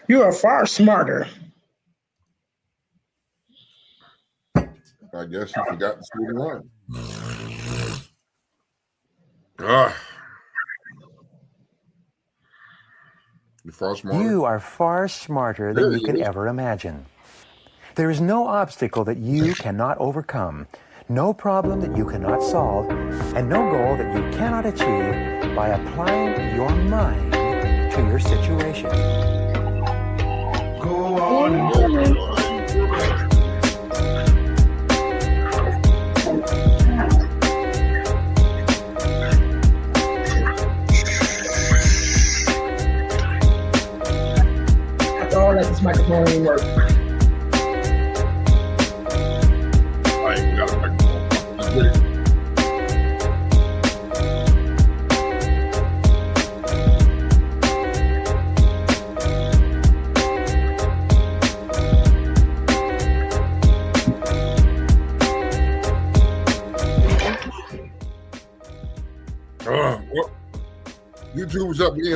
You are far smarter. I guess you forgot the student line. You're far smarter. You are far smarter than you could ever imagine. There is no obstacle that you cannot overcome, no problem that you cannot solve, and no goal that you cannot achieve by applying your mind to your situation. Go on and do it. All that this microphone ain't work. I ain't got a microphone. Let's get it. Well, YouTube's up. We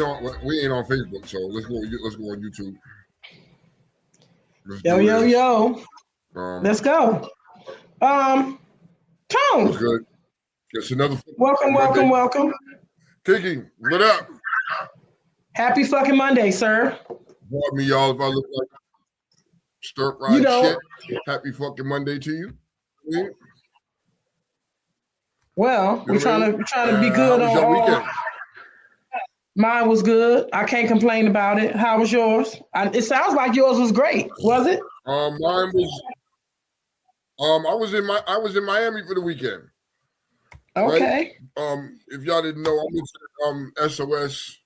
ain't on Facebook, so let's go on YouTube. Yo. Let's go. Tone. What's good? It's another. Welcome. Kiki, what up? Happy fucking Monday, sir. Pardon me, y'all, if I look like stir fry shit. Happy fucking Monday to you. Yeah. Well, we're trying to be good on your weekend. Mine was good. I can't complain about it. How was yours? It sounds like yours was great. Was it? Mine was. I was in Miami for the weekend. Okay. Right? If y'all didn't know, I went to SOS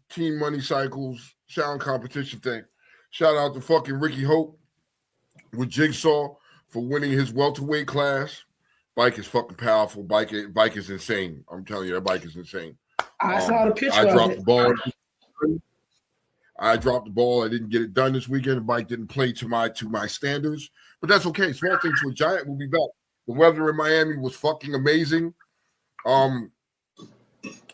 Team Money Cycles sound competition thing. Shout out to fucking Ricky Hope with Jigsaw for winning his welterweight class. Bike is fucking powerful. Bike is insane. I'm telling you, that bike is insane. I saw the picture. I dropped the ball. I didn't get it done this weekend. The bike didn't play to my standards, but that's okay. Small things to a giant. We'll be back. The weather in Miami was fucking amazing. I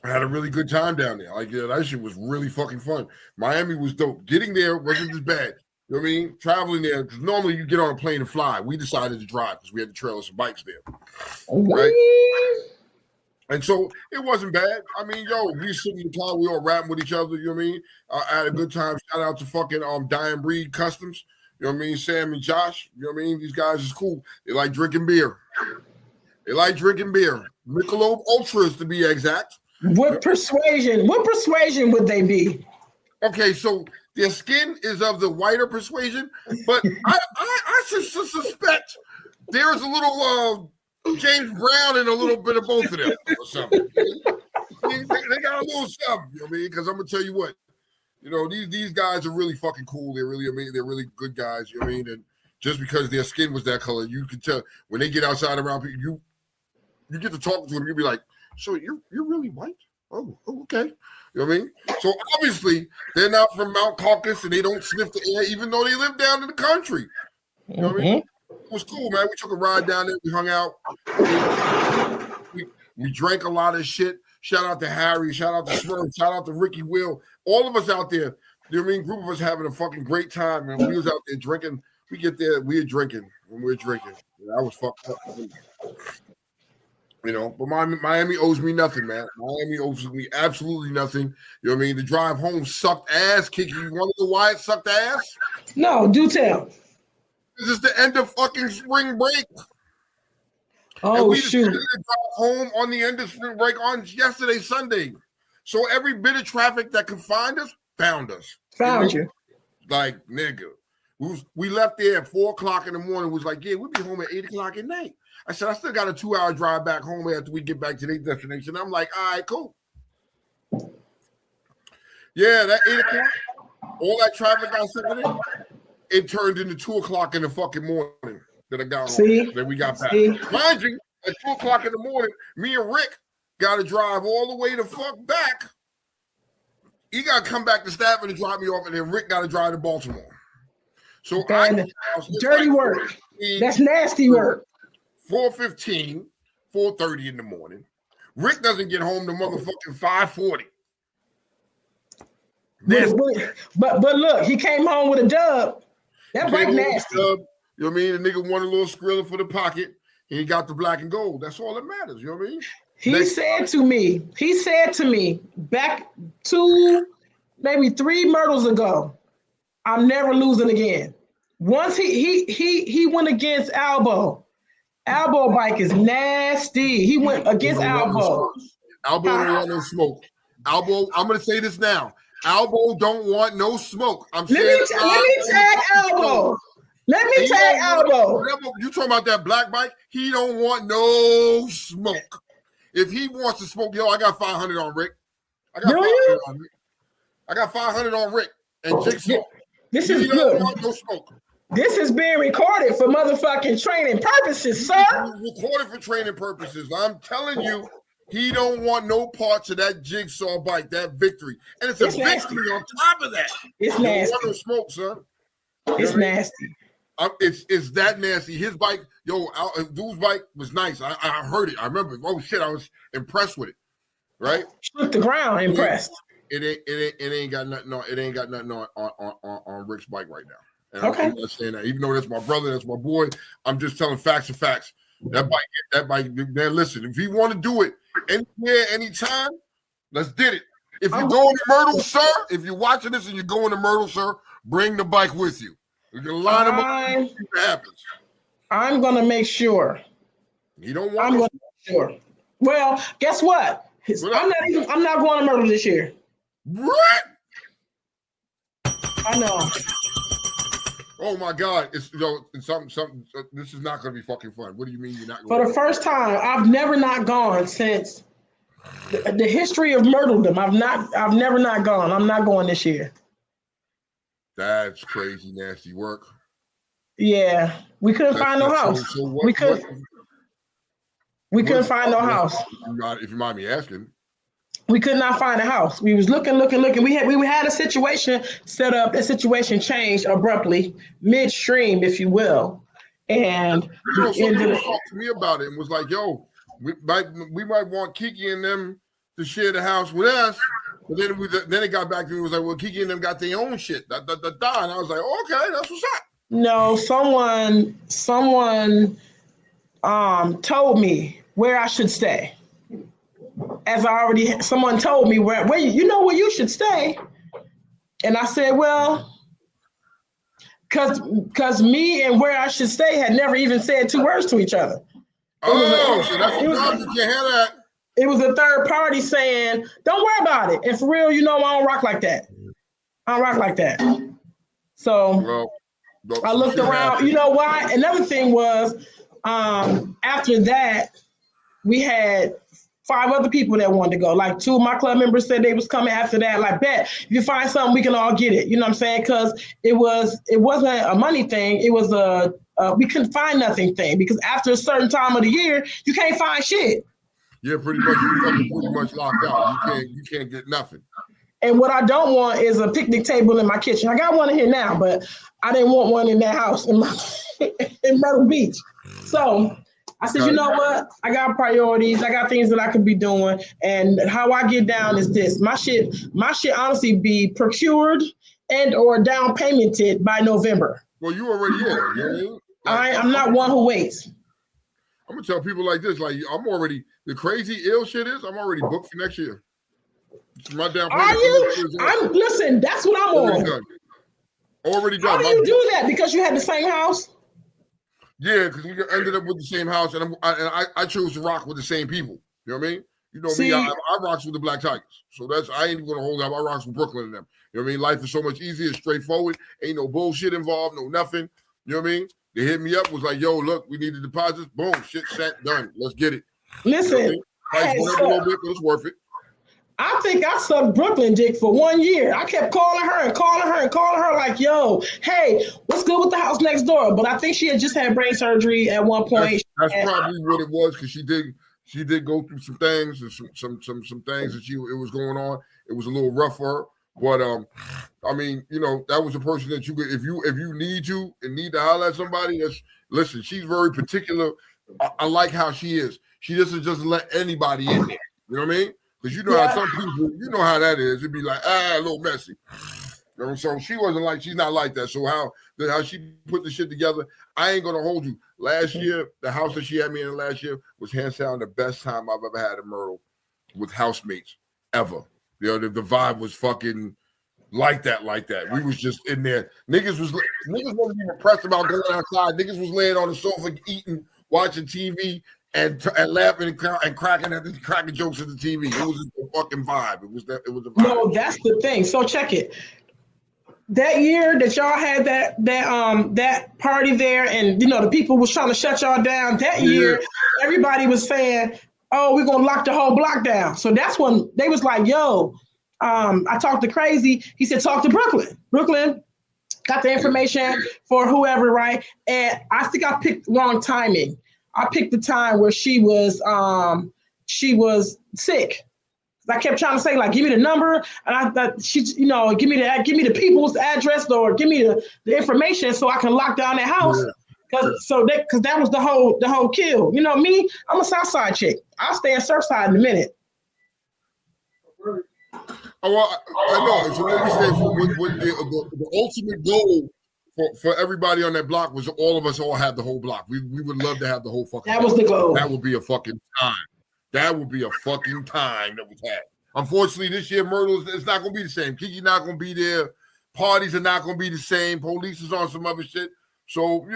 had a really good time down there. Like, that shit was really fucking fun. Miami was dope. Getting there wasn't as bad. You know what I mean? Traveling there, because normally you get on a plane and fly. We decided to drive because we had to trail some bikes there. Right? And so it wasn't bad. I mean, we sitting in the car, we all rapping with each other, you know what I mean? I had a good time. Shout out to fucking Dying Breed Customs. You know what I mean? Sam and Josh, you know what I mean? These guys is cool. They like drinking beer. Michelob Ultras, to be exact. What persuasion would they be? Okay, so their skin is of the whiter persuasion, but I suspect there's a little James Brown and a little bit of both of them or something. They got a little something, you know what I mean? Because I'm gonna tell you what, these guys are really fucking cool. They're really amazing. They're really good guys, you know what I mean? And just because their skin was that color, you can tell when they get outside around people, you get to talk to them, you'll be like, so you're really white? Oh, okay. You know what I mean? So obviously they're not from Mount Caucasus and they don't sniff the air, even though they live down in the country. You know what I mean? It was cool, man. We took a ride down there. We hung out. We drank a lot of shit. Shout out to Harry. Shout out to Swerve. Shout out to Ricky Will. All of us out there. You know what I mean? Group of us having a fucking great time, man. We was out there drinking. We get there. We're drinking. When we're drinking. I was fucked up. But Miami owes me nothing, man. Miami owes me absolutely nothing. You know what I mean? The drive home sucked ass. Kiki, you want to know why it sucked ass? No, do tell. This is the end of fucking spring break. Oh, and we shoot. decided to drive home on the end of spring break on yesterday, Sunday. So every bit of traffic that could find us, found us. Found you. Like, nigga. We left there at 4 o'clock in the morning. Was like, yeah, we'll be home at 8 o'clock at night. I said, I still got a 2-hour drive back home after we get back to their destination. I'm like, all right, cool. Yeah, that 8 o'clock, all that traffic I said, it turned into 2 o'clock in the fucking morning that I got home. That we got back. Mind you, at 2 o'clock in the morning, me and Rick got to drive all the way the fuck back. He got to come back to Stafford and drop me off, and then Rick got to drive to Baltimore. So dirty work. That's nasty work. 4:15, 4:30 in the morning. Rick doesn't get home to motherfucking 5:40. But look, he came home with a dub. That bike nasty. You know what I mean? The nigga won a little Skrilla for the pocket. And he got the black and gold. That's all that matters. You know what I mean? He said to me back 2, maybe 3 Myrtles ago, I'm never losing again. Once he went against Albo. Albo bike is nasty. He went against Albo. Albo don't want no smoke. Albo, I'm gonna say this now. Albo don't want no smoke. Let me tag Albo. Let me tag Albo. You talking about that black bike? He don't want no smoke. If he wants to smoke, yo, I got 500 on Rick. I got 500 on Rick and Jigsaw. This is good. No smoke. This is being recorded for motherfucking training purposes, sir. Recorded for training purposes. I'm telling you, he don't want no parts of that Jigsaw bike, that Victory. And it's a Victory on top of that. It's nasty. Don't want no smoke, son. It's nasty. It's that nasty. His bike, dude's bike was nice. I heard it. I remember. Oh shit, I was impressed with it. Right? Shook the ground, impressed. It ain't got nothing on. It ain't got nothing on Rick's bike right now. And okay. I'm not saying that. Even though that's my brother, that's my boy, I'm just telling facts and facts. That bike. Man, listen. If he want to do it anywhere, anytime, let's get it. If you're going to Myrtle, sir, if you're watching this and you're going to Myrtle, sir, bring the bike with you. We can line them up and see what happens. I'm gonna make sure. You don't want. I'm gonna make sure. Well, guess what? I'm not going to Myrtle this year. What? I know. Oh my God! It's something. This is not gonna be fucking fun. What do you mean you're not going? For the first time, I've never not gone since the history of Myrtledom. I've never not gone. I'm not going this year. That's crazy, nasty work. Yeah, we couldn't find no house. We couldn't find no house. If you mind me asking. We could not find a house. We was looking. We had a situation set up. The situation changed abruptly, midstream, if you will. And some people talked to me about it and was like, "Yo, we might want Kiki and them to share the house with us." But then it got back to me. It was like, "Well, Kiki and them got their own shit." And I was like, "Okay, that's what's up." No, someone told me where I should stay. Someone told me where where you should stay. And I said, well, because me and where I should stay had never even said 2 words to each other. So that's you hear that. It was a third party saying, don't worry about it. And for real, I don't rock like that. I don't rock like that. So I looked around. You know why? Another thing was, after that, we had 5 other people that wanted to go. Like 2 of my club members said they was coming after that. Like, bet if you find something, we can all get it. You know what I'm saying? Because it wasn't a money thing. It was we couldn't find nothing thing. Because after a certain time of the year, you can't find shit. Yeah, pretty much. You're pretty much locked out. You can't get nothing. And what I don't want is a picnic table in my kitchen. I got one in here now, but I didn't want one in that house in Myrtle Beach. So I said, you know what? I got priorities. I got things that I could be doing. And how I get down is this. My shit honestly be procured and or down paymented by November. Well, you already here. You know what I mean? I'm not one who waits. I'm going to tell people like this. Like, the crazy ill shit is, I'm already booked for next year. My down payment. Are you? Listen, that's what I'm already on. Done. Already done. How do you do that? Because you had the same house? Yeah, because we ended up with the same house, and I chose to rock with the same people. You know what I mean? You know me, I rocks with the Black Tigers. So I ain't even gonna hold up. I rocks with Brooklyn and them. You know what I mean? Life is so much easier, straightforward. Ain't no bullshit involved, no nothing. You know what I mean? They hit me up, was like, yo, look, we need the deposits. Boom, shit set, done. Let's get it. Listen, you know price went up a little bit, but it's worth it. I think I sucked Brooklyn dick for 1 year. I kept calling her like, yo, hey, what's good with the house next door? But I think she had just had brain surgery at one point. That's probably what it was, because she did go through some things and some things that it was going on. It was a little rough for her. But I mean, that was a person that you could, if you need to holler at somebody, listen, she's very particular. I like how she is. She doesn't just let anybody in there. You know what I mean? Because you know how some people, you know how that is. It'd be like, a little messy. So she's not like that. So how she put the shit together, I ain't gonna hold you. Last year, the house that she had me in last year was hands down the best time I've ever had in Myrtle with housemates ever. The vibe was fucking like that. We was just in there. Niggas wasn't even impressed about going outside. Niggas was laying on the sofa eating, watching TV, and laughing and cracking jokes at the TV. It was a fucking vibe. It was a vibe. No, that's the thing. So check it. That year that y'all had that party there, and the people was trying to shut y'all down. That year, everybody was saying, "Oh, we're gonna lock the whole block down." So that's when they was like, "Yo." I talked to Crazy. He said, talk to Brooklyn. Brooklyn got the information for whoever, right? And I think I picked wrong timing. I picked the time where she was sick. I kept trying to say, like, give me the number, and I thought she's, give me the people's address or give me the information so I can lock down that house. Because that was the whole kill. You know me, I'm a Southside chick. I'll stay in Surfside in a minute. Oh, well, I know. So what we say the ultimate goal for everybody on that block was all of us all have the whole block. We would love to have the whole fucking. That was the goal. That would be a fucking time. That would be a fucking time that we had. Unfortunately, this year Myrtle it's not gonna be the same. Kiki not gonna be there. Parties are not gonna be the same. Police is on some other shit. So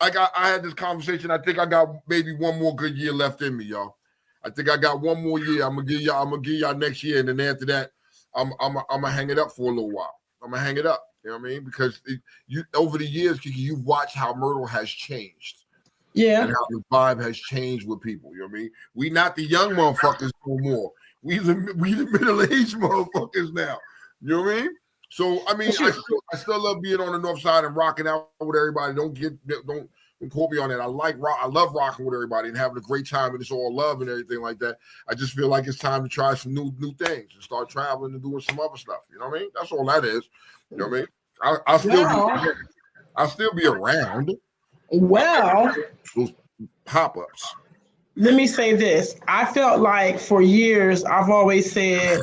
I had this conversation. I think I got maybe one more good year left in me, y'all. I think I got one more year. I'm gonna give y'all next year, and then after that, I'm gonna hang it up for a little while. I'm gonna hang it up. You know what I mean? Because over the years, Kiki, you've watched how Myrtle has changed. Yeah. And how the vibe has changed with people. You know what I mean? We not the young motherfuckers no more. We the middle-aged motherfuckers now. You know what I mean? So I mean, I still love being on the north side and rocking out with everybody. Don't quote me on that. I love rocking with everybody and having a great time, and it's all love and everything like that. I just feel like it's time to try some new things and start traveling and doing some other stuff. You know what I mean? That's all that is. You know what I mean? I'll still be around. Well, those pop-ups. Let me say this. I felt like for years I've always said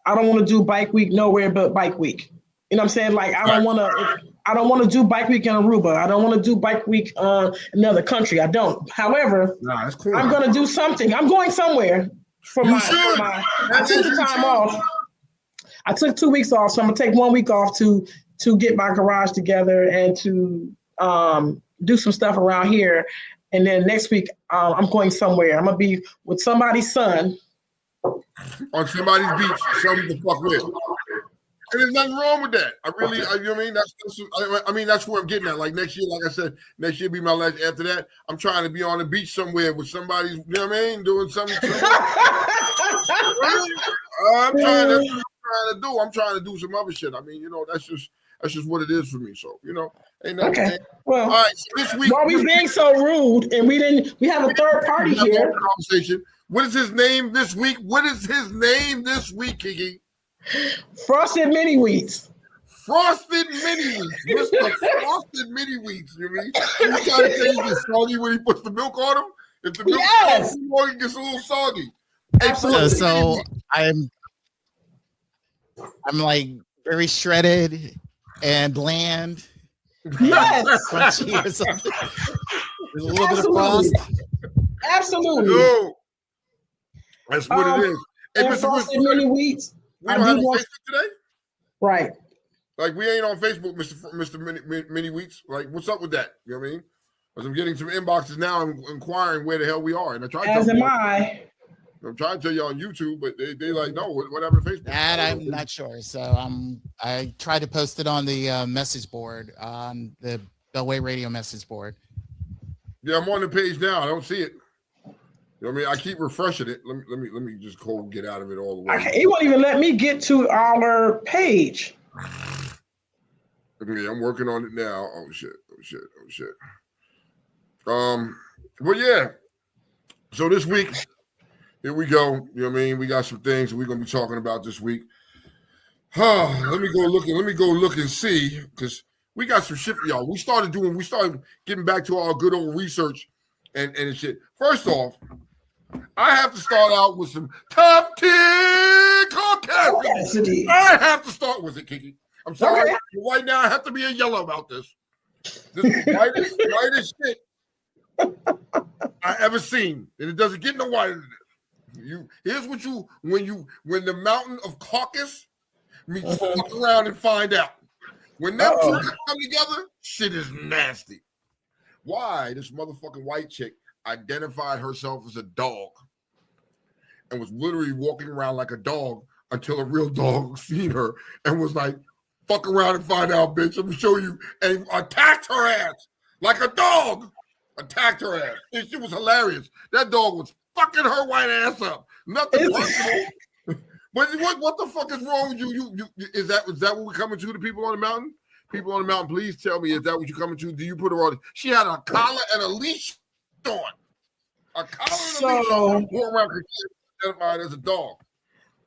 I don't want to do bike week nowhere but bike week. You know what I'm saying? Like I don't want to do bike week in Aruba. I don't want to do bike week another country. I don't. However, that's cool. I'm going to do something. I'm going somewhere for my I took the time off. I took 2 weeks off, so I'm going to take 1 week off to get my garage together and to do some stuff around here. And then next week, I'm going somewhere. I'm going to be with somebody's son. On somebody's beach, something to fuck with. And there's nothing wrong with that. You know what I mean? That's where I'm getting at. Like next year, like I said, next year be my last. After that, I'm trying to be on the beach somewhere with somebody, you know what I mean? Doing something. I'm trying to do some other shit. I mean, that's just what it is for me. So, ain't nothing. Okay. Well, all right. So this week, while we being so rude and we have a third party here. Conversation. What is his name this week? Kiki? Frosted Mini Wheats. Frosted Mini Wheats. Mr. Frosted Mini Wheats. You mean? You trying to change the soggy when he puts the milk on him? If the milk on him, it gets a little soggy. Absolutely. So I'm like very shredded and bland. Yes. Crunchy or something. There's a little bit of frost. Absolutely. No. That's what it is. Hey, and Frosted Mini Wheats. We don't have on Facebook today? Right. Like, we ain't on Facebook, Mr. Mini Wheats. Like, what's up with that? You know what I mean? Because I'm getting some inboxes now inquiring where the hell we are. And I try As am I. I'm trying to tell you on YouTube, but they like, no, whatever Facebook. That I'm not sure. So I tried to post it on the message board, on the Beltway Radio message board. Yeah, I'm on the page now. I don't see it. You know what I mean? I keep refreshing it. Let me just get out of it all the way. He won't even let me get to our page. Okay, I'm working on it now. Oh shit. Well, yeah. So this week, here we go. You know what I mean? We got some things that we're gonna be talking about this week. Let me go look and see, because we got some shit for y'all. We started getting back to our good old research and shit. First off, I have to start out with some top tier Caucasian. I have to start with it, Kiki. I'm sorry. Okay. Right now, I have to be a yellow about this. This is the whitest shit I ever seen, and it doesn't get no whiter than this. Here's what when the mountain of Caucasus meets fuck around and find out. When them two come together, shit is nasty. Why this motherfucking white chick identified herself as a dog and was literally walking around like a dog until a real dog seen her and was like, fuck around and find out, bitch. I'm gonna show you. And attacked her ass like a dog. Attacked her ass. And shit was hilarious. That dog was fucking her white ass up. Nothing personal. But what the fuck is wrong with you? Is that what we're coming to the people on the mountain? People on the mountain, please tell me, is that what you're coming to? Do you put her on? She had a collar and a leash on. A collar and a leash on. Going around identified as a dog.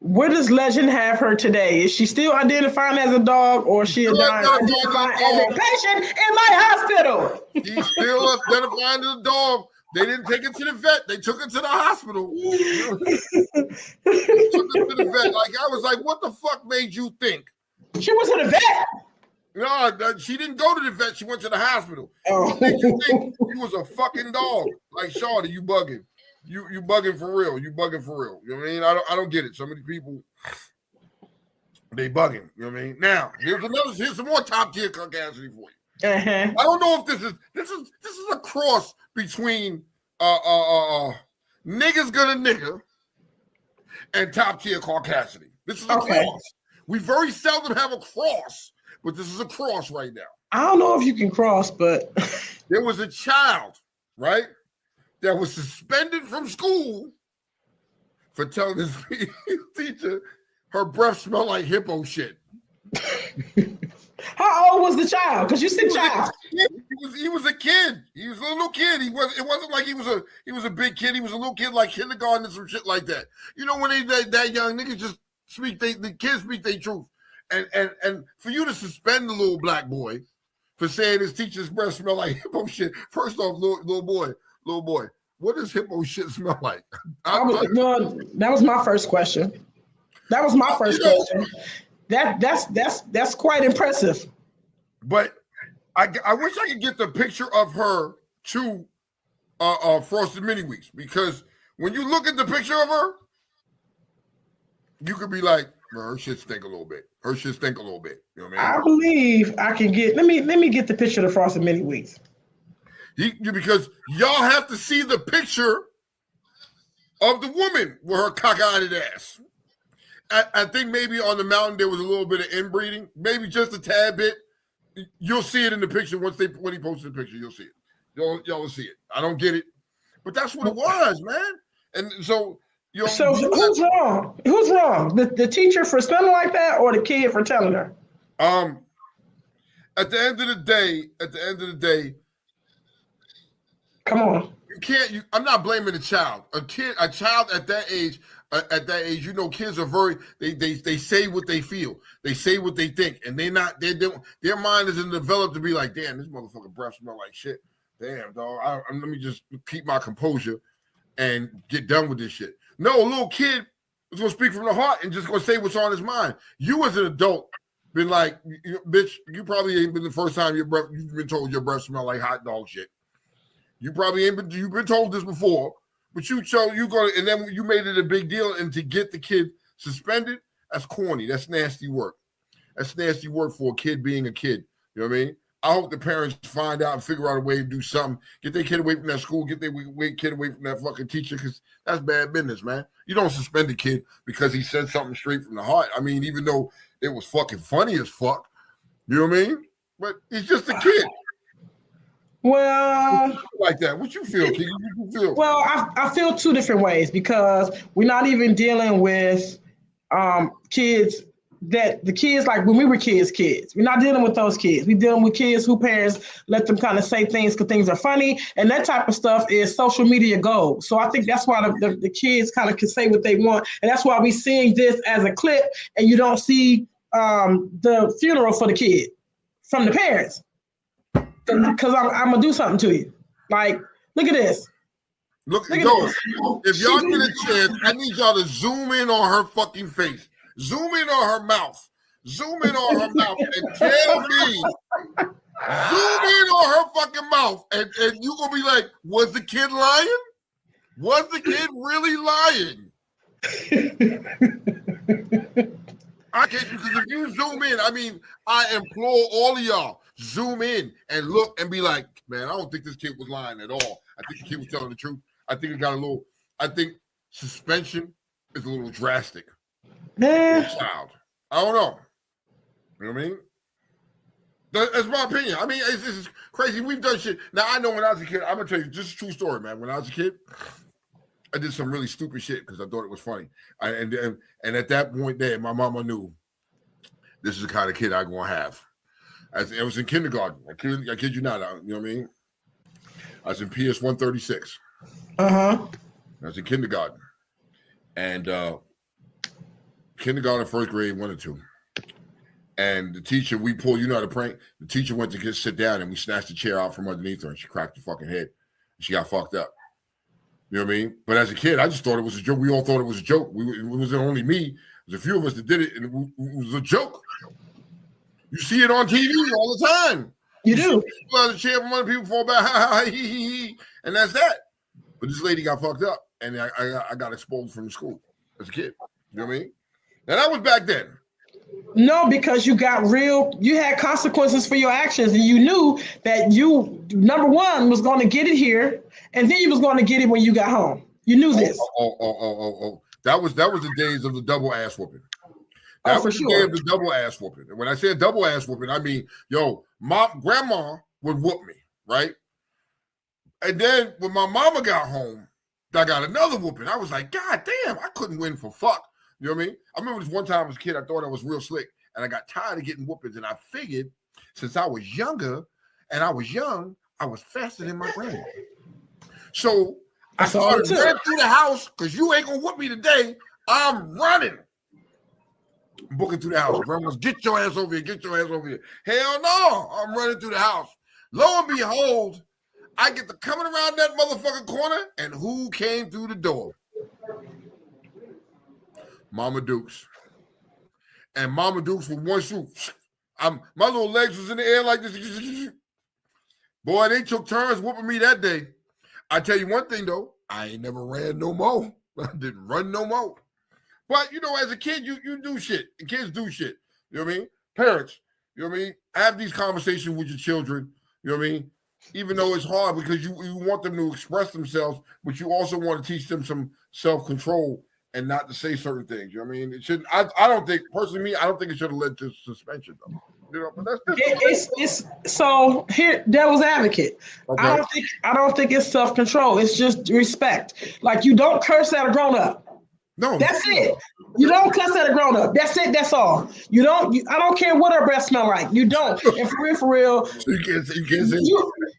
Where does Legend have her today? Is she still identifying as a dog, or is she identifying as a patient in my hospital? She's still identifying as a dog. They didn't take it to the vet. They took it to the hospital. They took it to the vet. Like, I was like, what the fuck made you think? She was to the vet. No, she didn't go to the vet. She went to the hospital. What made you think you was a fucking dog? Like, Shawty, you bugging. You bugging for real. You bugging for real. You know what I mean? I don't get it. Some of these people, they bugging. You know what I mean? Now, here's some more top tier Caucasian for you. I don't know if this is a cross between niggas gonna nigga and top tier Caucasian. This is a cross. We very seldom have a cross, but this is a cross right now. I don't know if you can cross, but there was a child, right, that was suspended from school for telling his teacher her breath smelled like hippo shit. How old was the child? Because you said child. He was a kid. He was a little kid. It wasn't like he was a big kid. He was a little kid like kindergarten and some shit like that. You know, when that young niggas just speak, the kids speak their truth. And for you to suspend the little black boy for saying his teacher's breath smell like hippo shit. First off, little boy, what does hippo shit smell like? That was my first question. Question. That's quite impressive. But I wish I could get the picture of her to Frosted Mini Wheats, because when you look at the picture of her, you could be like, her shit stink a little bit. You know what I mean? I believe I can get. Let me get the picture of the Frosted Mini Wheats. Because y'all have to see the picture of the woman with her cockeyed ass. I think maybe on the mountain there was a little bit of inbreeding, maybe just a tad bit. You'll see it in the picture when he posted the picture. You'll see it. Y'all will see it. I don't get it, but that's what it was, man. And so who's wrong? Who's wrong? The teacher for spelling like that, or the kid for telling her? At the end of the day, come on. You can't. I'm not blaming the child. A child at that age. You know, kids are they say what they feel. They say what they think, and their mind isn't developed to be like, damn, this motherfucker breath smell like shit. Damn, dog. Let me just keep my composure and get done with this shit. No, a little kid is gonna speak from the heart and just gonna say what's on his mind. You as an adult been like, bitch, you probably ain't been the first time you've been told your breath smell like hot dog shit. You probably you've been told this before. But you go, and then you made it a big deal, and to get the kid suspended, that's corny. That's nasty work. That's nasty work for a kid being a kid. You know what I mean? I hope the parents find out and figure out a way to do something. Get their kid away from that school. Get their kid away from that fucking teacher, because that's bad business, man. You don't suspend a kid because he said something straight from the heart. I mean, even though it was fucking funny as fuck. You know what I mean? But he's just a kid. Well, like that. What you feel, Kiki? What you feel? Well, I feel two different ways, because we're not even dealing with kids that the kids like when we were kids. We're not dealing with those kids. We're dealing with kids who parents let them kind of say things because things are funny, and that type of stuff is social media gold. So I think that's why the kids kind of can say what they want, and that's why we're seeing this as a clip, and you don't see the funeral for the kid from the parents. Because I'm gonna do something to you. Like, look at this. Look at this. If y'all get a chance, I need y'all to zoom in on her fucking face. Zoom in on her mouth. Zoom in on her mouth and tell me. Zoom in on her fucking mouth, and you gonna be like, was the kid lying? Was the kid really lying? I can't, because if you zoom in, I mean, I implore all of y'all, zoom in and look and be like, man, I don't think this kid was lying at all. I think the kid was telling the truth. I think it got a little, I think suspension is a little drastic. Child. I don't know. You know what I mean? That's my opinion. I mean, it's crazy. We've done shit. Now, I know when I was a kid, I'm going to tell you, this is a true story, man. When I was a kid, I did some really stupid shit because I thought it was funny. And at that point there, my mama knew this is the kind of kid I'm going to have. I was in kindergarten. I kid you not. You know what I mean? I was in PS 136. I was in kindergarten. And kindergarten, first grade, 1 or 2. And the teacher, we pulled, you know how to prank? The teacher went to sit down and we snatched the chair out from underneath her and she cracked her fucking head. She got fucked up. You know what I mean? But as a kid, I just thought it was a joke. We all thought it was a joke. It wasn't only me. There's a few of us that did it, and it was a joke. You see it on TV all the time. You do. People out of the chair from other people fall back, ha, ha, he, he, and that's that. But this lady got fucked up, and I got exposed from the school as a kid. You know what I mean? Now, that was back then. No, because you had consequences for your actions, and you knew that you, number one, was going to get it here, and then you was going to get it when you got home. You knew this. That was the days of the double ass whooping. That was the day of the double ass whooping. And when I say double ass whooping, I mean, grandma would whoop me, right? And then when my mama got home, I got another whooping. I was like, God damn, I couldn't win for fuck. You know what I mean? I remember this one time as a kid, I thought I was real slick, and I got tired of getting whoopings, and I figured since I was younger and I was young, I was faster than my grandma. So I started running through the house because you ain't gonna whoop me today. I'm running. I'm booking through the house. Grandma's, get your ass over here, get your ass over here. Hell no, I'm running through the house. Lo and behold, I get to coming around that motherfucking corner, and who came through the door? Mama Dukes. And Mama Dukes with one shoe. My little legs was in the air like this. Boy, they took turns whooping me that day. I tell you one thing, though. I ain't never ran no more. I didn't run no more. But, you know, as a kid, you do shit. And kids do shit. You know what I mean? Parents, you know what I mean? Have these conversations with your children. You know what I mean? Even though it's hard because you want them to express themselves, but you also want to teach them some self-control and not to say certain things. You know what I mean? It shouldn't. I don't think, personally, me, I don't think it should have led to suspension, though. You know, but that's it's so here, devil's advocate. Okay. I don't think it's self-control. It's just respect. Like, you don't curse at a grown-up. No, that's it. You don't cuss at a grown-up. That's it. That's all. You don't. I don't care what her breath smell like. You don't. And for real. You can't say.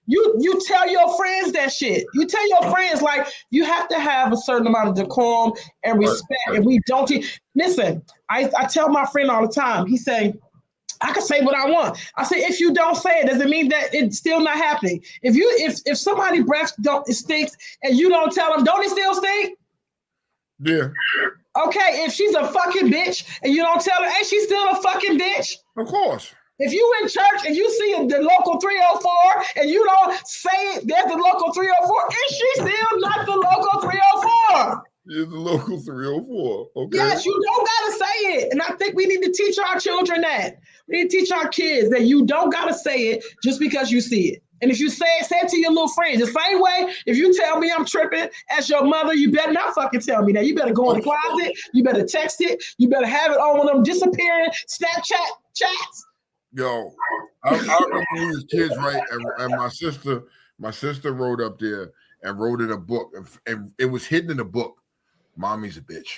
You tell your friends that shit. You tell your friends, like, you have to have a certain amount of decorum and respect. Right. And we don't. Listen, I tell my friend all the time. He say, I can say what I want. I say, if you don't say it, does it mean that it's still not happening? If somebody's breath stinks and you don't tell them, don't it still stink? Yeah. Okay, if she's a fucking bitch and you don't tell her, ain't she still a fucking bitch? Of course. If you in church and you see the local 304 and you don't say there's the local 304, is she still not the local 304? It's the local 304. Okay. Yes, you don't gotta say it. And I think we need to teach our children that. We need to teach our kids that you don't gotta say it just because you see it. And if you say it to your little friends. The same way, if you tell me I'm tripping as your mother, you better not fucking tell me that. You better go in the closet. You better text it. You better have it on one of them disappearing Snapchat chats. Yo, I remember we was kids, right? And my sister wrote up there and wrote in a book, and it was hidden in a book. Mommy's a bitch.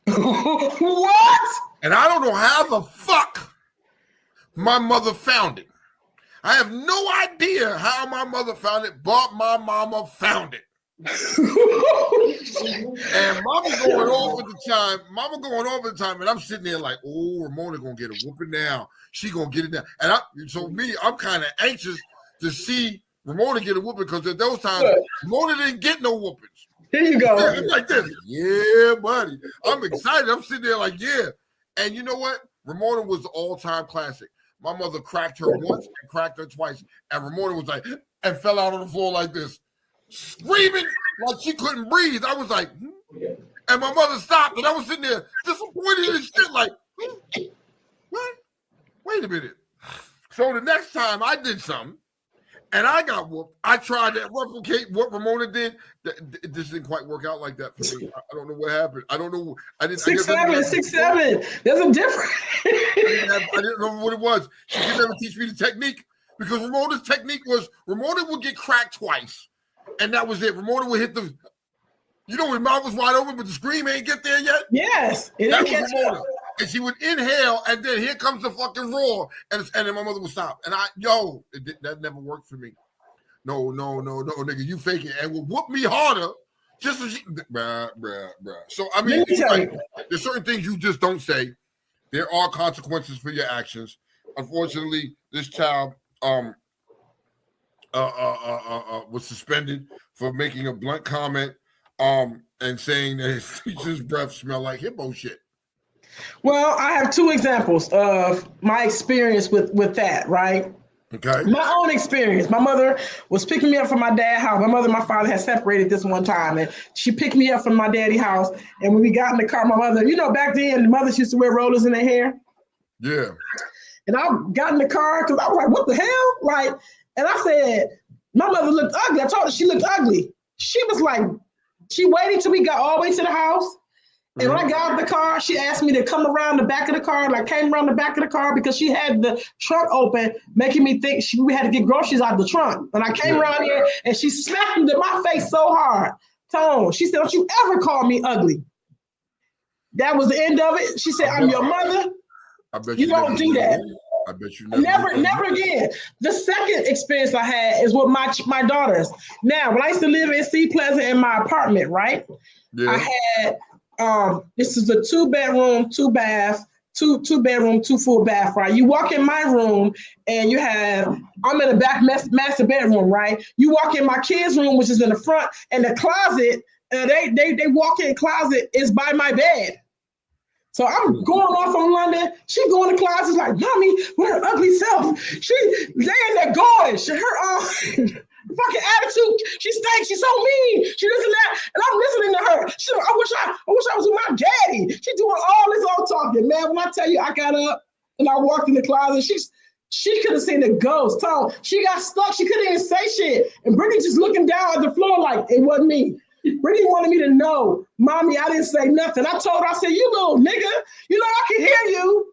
What? And I don't know how the fuck my mother found it. I have no idea how my mother found it, but my mama found it. And mama going off at the time, and I'm sitting there like, oh, Ramona gonna get a whooping now. She gonna get it now. And I'm kind of anxious to see Ramona get a whooping because at those times, Ramona didn't get no whoopings. Here you go. I'm like this. Yeah, buddy. I'm excited. I'm sitting there like, yeah. And you know what? Ramona was the all-time classic. My mother cracked her once and cracked her twice. And Ramona was like, and fell out on the floor like this, screaming like she couldn't breathe. I was like, and my mother stopped. And I was sitting there disappointed and shit like, what? Wait a minute. So the next time I did something, and I got whooped. I tried to replicate what Ramona did. This didn't quite work out like that for me. I don't know what happened. I don't know. I didn't. 6'7". There's a difference. I didn't know what it was. She could never teach me the technique because Ramona's technique was Ramona would get cracked twice, and that was it. Ramona would hit the. You know, her mouth was wide open, but the scream ain't get there yet. Yes, that was Ramona. And she would inhale, and then here comes the fucking roar, and then my mother would stop. And that never worked for me. No, nigga, you fake it, and would whoop me harder just so she, bruh. So I mean, there's certain things you just don't say. There are consequences for your actions. Unfortunately, this child was suspended for making a blunt comment and saying that his teacher's breath smelled like hippo shit. Well, I have two examples of my experience with that, right? Okay. My own experience. My mother was picking me up from my dad's house. My mother and my father had separated this one time, and she picked me up from my daddy's house. And when we got in the car, my mother, back then, the mothers used to wear rollers in their hair. Yeah. And I got in the car because I was like, what the hell? And I said, my mother looked ugly. I told her she looked ugly. She was like, she waited till we got all the way to the house. And when I got out of the car, she asked me to come around the back of the car. And I came around the back of the car because she had the trunk open, making me think we had to get groceries out of the trunk. And I came around here and she slapped into my face so hard. Tone, she said, don't you ever call me ugly. That was the end of it. She said, I'm your mother. I bet you don't do that. I bet you never again. The second experience I had is with my daughters. Now, when I used to live in Sea Pleasant in my apartment, right? Yeah. I had this is a 2-bedroom, 2-bath, two bedroom, 2 full bath, right? You walk in my room and I'm in the back master bedroom, right? You walk in my kids' room, which is in the front, and the closet, they walk in closet is by my bed. So I'm going off on London. She go in the closet like, mommy, with her ugly self. She laying there going. Her fucking attitude. She stinks. She's so mean. She this and that. And I'm listening to her. She, I wish I was with my daddy. She doing all this all talking. Man, when I tell you I got up and I walked in the closet, she could have seen the ghost. She got stuck. She couldn't even say shit. And Brittany just looking down at the floor like it wasn't me. Brittany wanted me to know, mommy, I didn't say nothing. I told her, I said, you little nigga, I can hear you.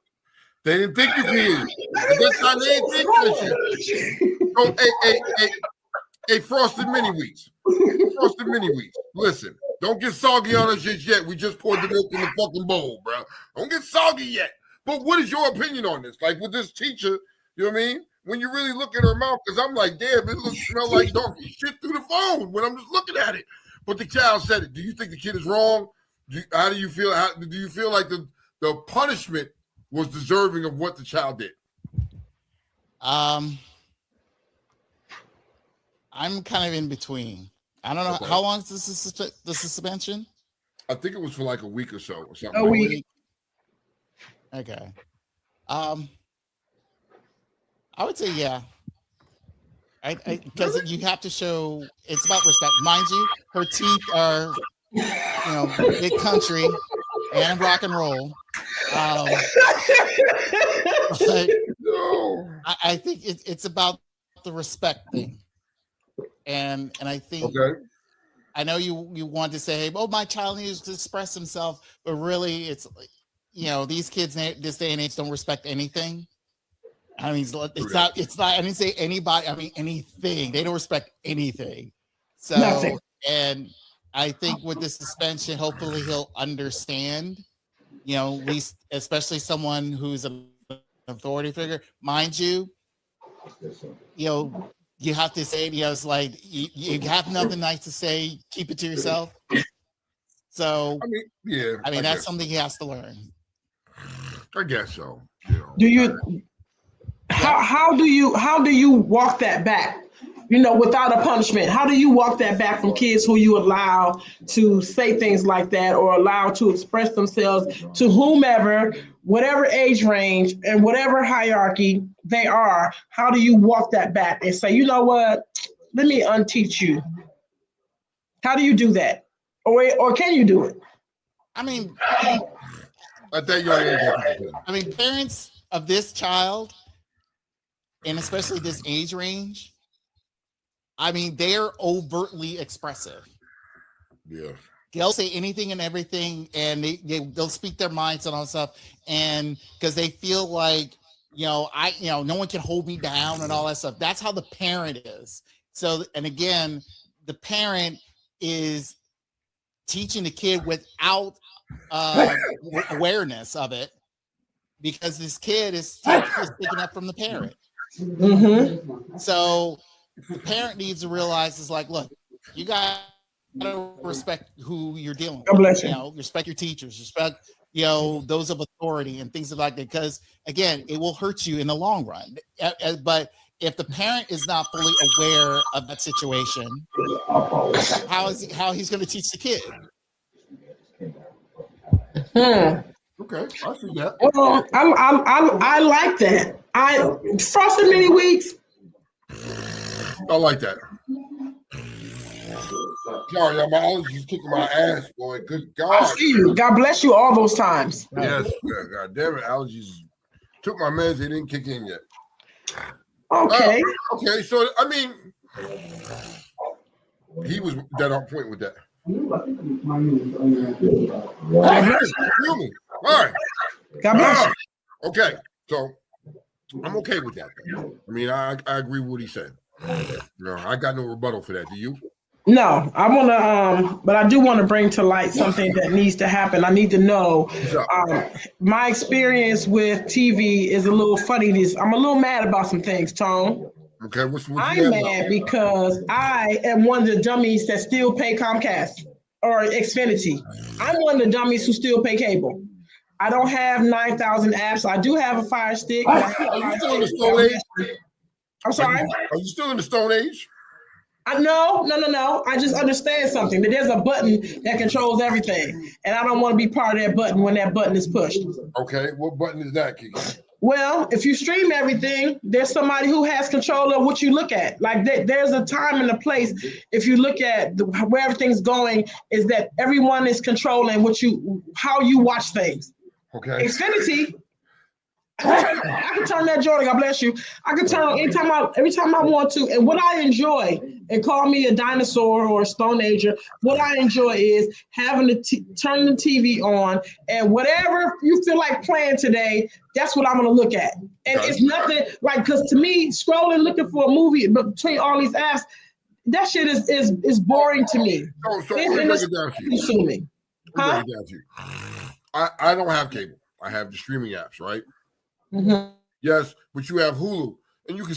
They didn't think you could hear you. That's how they didn't think that shit. Hey, Frosted Mini Wheats. Frosted Mini Wheats. Listen, don't get soggy on us just yet. We just poured the milk in the fucking bowl, bro. Don't get soggy yet. But what is your opinion on this? Like with this teacher, you know what I mean? When you really look at her mouth, because I'm like, damn, it smells like donkey shit through the phone when I'm just looking at it. But the child said it. Do you think the kid is wrong? How do you feel? Do you feel like the punishment was deserving of what the child did? I'm kind of in between. I don't know. Okay. How long is the suspension? I think it was for like a week or so or something. A week. Okay. I would say, yeah. Because you have to show it's about respect. Mind you, her teeth are, big country and rock and roll. But I think it's about the respect thing. And I think I know you want to say, hey, my child needs to express himself, but really it's these kids this day and age don't respect anything. I mean, it's not, I didn't say anybody, I mean, anything. They don't respect anything. So, nothing. And I think with this suspension, hopefully he'll understand, at least, especially someone who's an authority figure. Mind you, you have to say, it's like, you have nothing nice to say, keep it to yourself. So, I mean, that's something he has to learn. I guess so. Do you... How do you walk that back? without a punishment? How do you walk that back from kids who you allow to say things like that or allow to express themselves to whomever, whatever age range and whatever hierarchy they are? How do you walk that back and say, you know what, let me unteach you? How do you do that? Or can you do it? I mean, at that young age, I mean, parents of this child, and especially this age range, I mean, they're overtly expressive. Yeah. They'll say anything and everything, and they'll speak their minds and all that stuff. And because they feel like, no one can hold me down and all that stuff. That's how the parent is. So, and again, the parent is teaching the kid without awareness of it, because this kid is picking up from the parent. Mm-hmm. So the parent needs to realize, is like, look, you got to respect who you're dealing with. God bless you. Respect your teachers, respect those of authority and things like that, because again, it will hurt you in the long run. But if the parent is not fully aware of that situation, how he's going to teach the kid? Okay, I see that. Well, I like that. Frosted Mini Wheats. I like that. Sorry, my allergies kicking my ass, boy. Good God. I see you. God bless you all those times. Yes, God damn it. Allergies took my meds. They didn't kick in yet. Okay. Okay, so, I mean, he was dead on point with that. All right. God bless you. Okay, so I'm okay with that. I mean, I agree with what he said. I got no rebuttal for that. Do you? No, I want to, but I do want to bring to light something that needs to happen. I need to know. My experience with TV is a little funny. I'm a little mad about some things, Tone. Okay, what's I'm mad because I am one of the dummies that still pay Comcast or Xfinity. I'm one of the dummies who still pay cable. I don't have 9,000 apps. I do have a Fire Stick. Are you still in the Stone Age? I'm sorry? Are you still in the Stone Age? No. I just understand something. That there's a button that controls everything. And I don't want to be part of that button when that button is pushed. Okay, what button is that, Kiki? Well, if you stream everything, there's somebody who has control of what you look at. Like there's a time and a place. If you look at where everything's going, is that everyone is controlling how you watch things. Okay. Xfinity, I can turn that Jordan. God bless you. I can turn every time I want to. And what I enjoy, and call me a dinosaur or a Stone Ager, what I enjoy is having to turn the TV on, and whatever you feel like playing today, that's what I'm going to look at. And it's nothing like, because to me, scrolling looking for a movie between all these apps, that shit is boring to me. So let me break it down to you. Consuming. Huh? I don't have cable. I have the streaming apps, right? Mm-hmm. Yes, but you have Hulu, and you can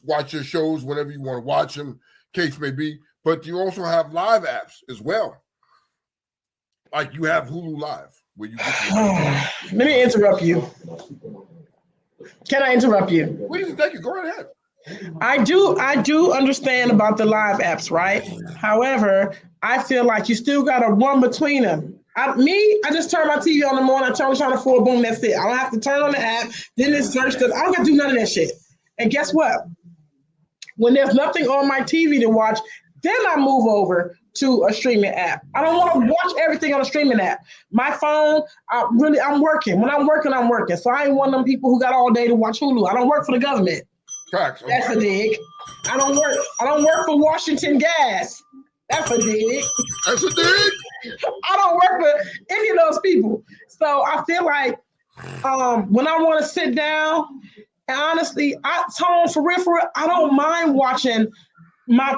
watch your shows whenever you want to watch them, case may be. But you also have live apps as well. Like you have Hulu Live, where you get Let me interrupt you. Can I interrupt you? Please, thank you. Go right ahead. I do understand about the live apps, right? However, I feel like you still got to run between them. I just turn my TV on in the morning, I turn the channel 4, boom, that's it. I don't have to turn on the app, then it's search. I don't have to do none of that shit. And guess what? When there's nothing on my TV to watch, then I move over to a streaming app. I don't want to watch everything on a streaming app. My phone, I'm working. When I'm working, I'm working. So I ain't one of them people who got all day to watch Hulu. I don't work for the government. Facts. That's a dig. I don't work for Washington Gas. That's a dig. That's a dig. I don't work for any of those people. So I feel like when I want to sit down, and honestly, Tone, for real, I don't mind watching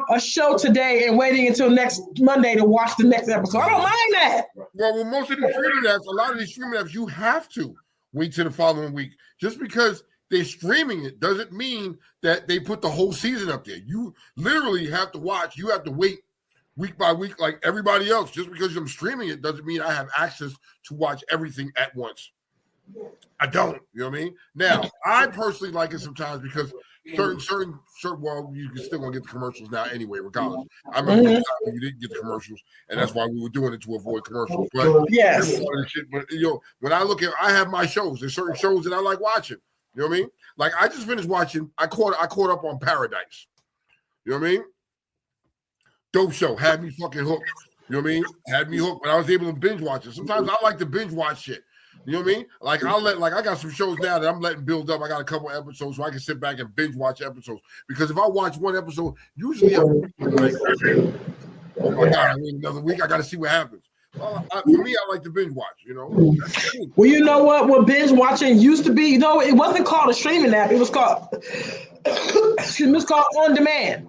a show today and waiting until next Monday to watch the next episode. I don't mind that. Well, with most of the streaming apps, a lot of these streaming apps, you have to wait till the following week. Just because they're streaming it doesn't mean that they put the whole season up there. You literally have to watch. You have to wait week by week like everybody else. Just because I'm streaming it doesn't mean I have access to watch everything at once. I don't. You know what I mean? Now, I personally like it sometimes because certain. Well, you can still gonna get the commercials now anyway, regardless. I remember when you didn't get the commercials, and that's why we were doing it to avoid commercials. But yes, but when I look at, I have my shows. There's certain shows that I like watching. You know what I mean? Like I just finished watching. I caught up on Paradise. You know what I mean? Dope show, had me fucking hooked. You know what I mean? Had me hooked, but I was able to binge watch it. Sometimes I like to binge watch shit. You know what I mean? Like I got some shows now that I'm letting build up. I got a couple episodes so I can sit back and binge watch episodes. Because if I watch one episode, usually I'm like, oh my God, I wait another week. I got to see what happens. For me, I like to binge watch, you know? Well, you know what binge watching used to be? It wasn't called a streaming app. It was called, excuse me, it's called On Demand.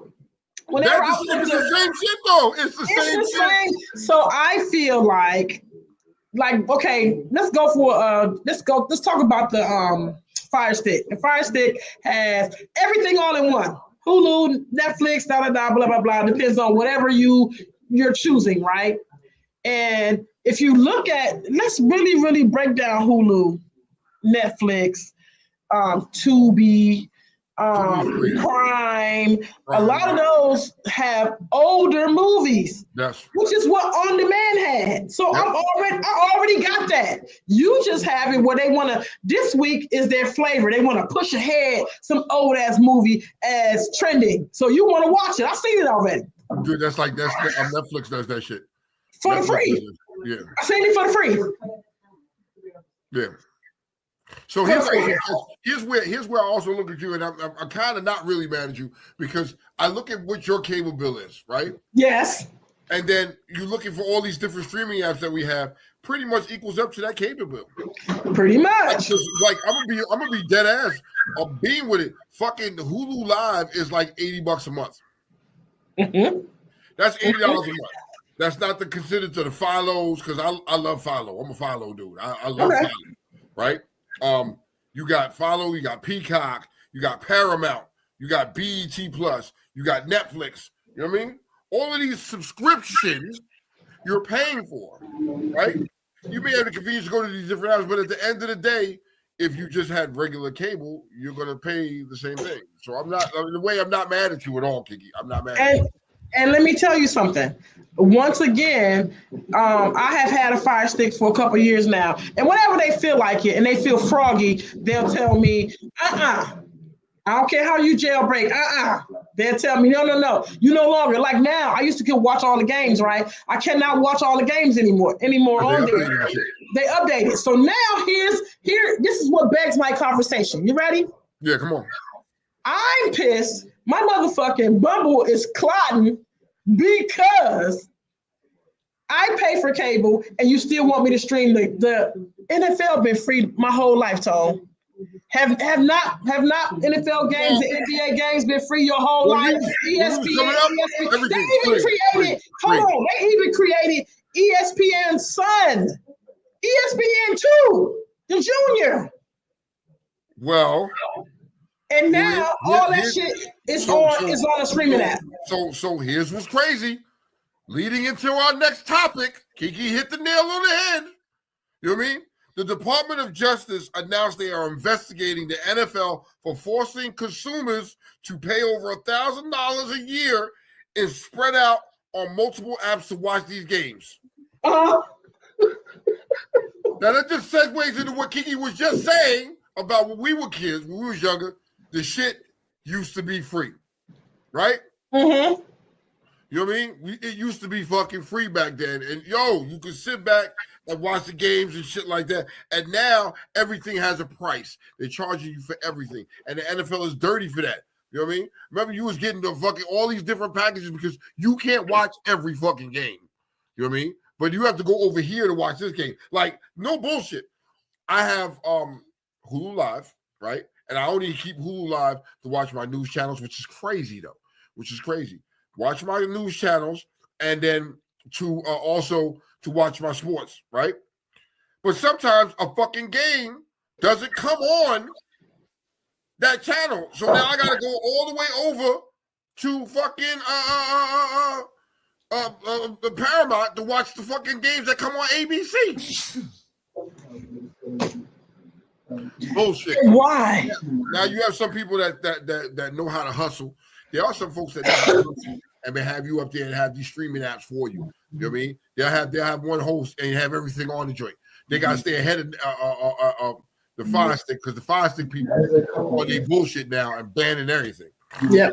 Whenever it's the same shit, though. It's the same shit. So I feel like, okay, let's talk about the Fire Stick. The Fire Stick has everything all in one. Hulu, Netflix, blah blah blah. Depends on whatever you're choosing, right? And if you look at, let's really break down Hulu, Netflix, Tubi, Prime. A lot of those have older movies, which is what On Demand had. So I already got that. You just have it where they want to. This week is their flavor. They want to push ahead some old ass movie as trending. So you want to watch it. I've seen it already. Dude, that's Netflix does that shit for the free. Yeah, I seen it for the free. Yeah. So here's where I also look at you, and I'm kind of not really mad at you because I look at what your cable bill is, right? Yes. And then you're looking for all these different streaming apps that we have, pretty much equals up to that cable bill. Pretty much. Like I'm gonna be dead ass. I'm being with it. Fucking Hulu Live is like $80 a month. Mm-hmm. That's $80 a month. That's not considered to the Philos because I love Philo. I'm a Philo dude. I love Philo, right? You got Philo, you got Peacock, you got Paramount, you got BET Plus, you got Netflix. You know what I mean? All of these subscriptions you're paying for, right? You may have the convenience to go to these different apps, but at the end of the day, if you just had regular cable, you're gonna pay the same thing. So I'm not mad at you at all, Kiki. I'm not mad at you. And let me tell you something. Once again, I have had a Fire Stick for a couple of years now. And whenever they feel like it and they feel froggy, they'll tell me, I don't care how you jailbreak, They'll tell me, no. You no longer. Like now, I used to watch all the games, right? I cannot watch all the games anymore on there. They updated. So now this is what begs my conversation. You ready? Yeah, come on. I'm pissed. My motherfucking Bumble is clotting because I pay for cable and you still want me to stream the NFL been free my whole life, Tone. Have not NFL games and NBA games been free your whole life? ESPN. They even created ESPN Sun. ESPN 2, the junior. Well, and now all that shit is on a streaming app. So here's what's crazy. Leading into our next topic, Kiki hit the nail on the head. You know what I mean? The Department of Justice announced they are investigating the NFL for forcing consumers to pay over $1,000 a year and spread out on multiple apps to watch these games. Now that just segues into what Kiki was just saying about when we were kids, when we was younger. The shit used to be free, right? Mm-hmm. You know what I mean? It used to be fucking free back then. And you could sit back and watch the games and shit like that. And now everything has a price. They're charging you for everything. And the NFL is dirty for that. You know what I mean? Remember, you was getting all these different packages because you can't watch every fucking game. You know what I mean? But you have to go over here to watch this game. Like, no bullshit. I have Hulu Live, right? And I only keep Hulu Live to watch my news channels, which is crazy, though. Watch my news channels, and then to also to watch my sports, right? But sometimes a fucking game doesn't come on that channel. So now I got to go all the way over to fucking the Paramount to watch the fucking games that come on ABC. Bullshit. Why? Now you have some people that know how to hustle. There are some folks that know how to hustle and they have you up there and have these streaming apps for you. You know what I mean? They'll have one host and you have everything on the joint. They gotta stay ahead of the Fire Stick because the Fire Stick people are they bullshit now and banning everything. Yeah.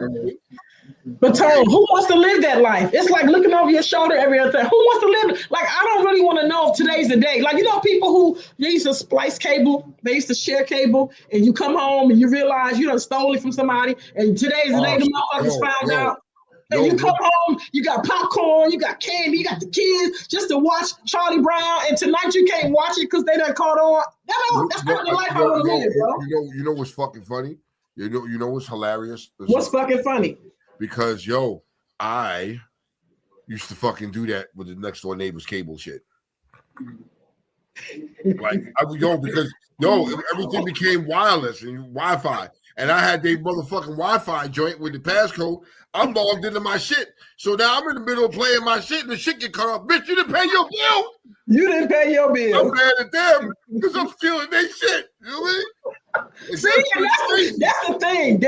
But Tone, who wants to live that life? It's like looking over your shoulder every other time. Who wants to live? Like, I don't really want to know if today's the day. Like, you know, people who they used to splice cable, they used to share cable, and you come home and you realize you done stole it from somebody, and today's the day the motherfuckers found out. And you come home, you got popcorn, you got candy, you got the kids just to watch Charlie Brown, and tonight you can't watch it because they done caught on. That's not the life I want to live, bro. You know what's fucking funny? You know what's hilarious? What's fucking funny? Because I used to fucking do that with the next door neighbor's cable shit. Like because everything became wireless and Wi-Fi, and I had their motherfucking Wi-Fi joint with the passcode. I'm logged into my shit, so now I'm in the middle of playing my shit, and the shit get cut off. Bitch, you didn't pay your bill. You didn't pay your bill. I'm mad at them because I'm stealing their shit. You know what I mean? See, that's the thing.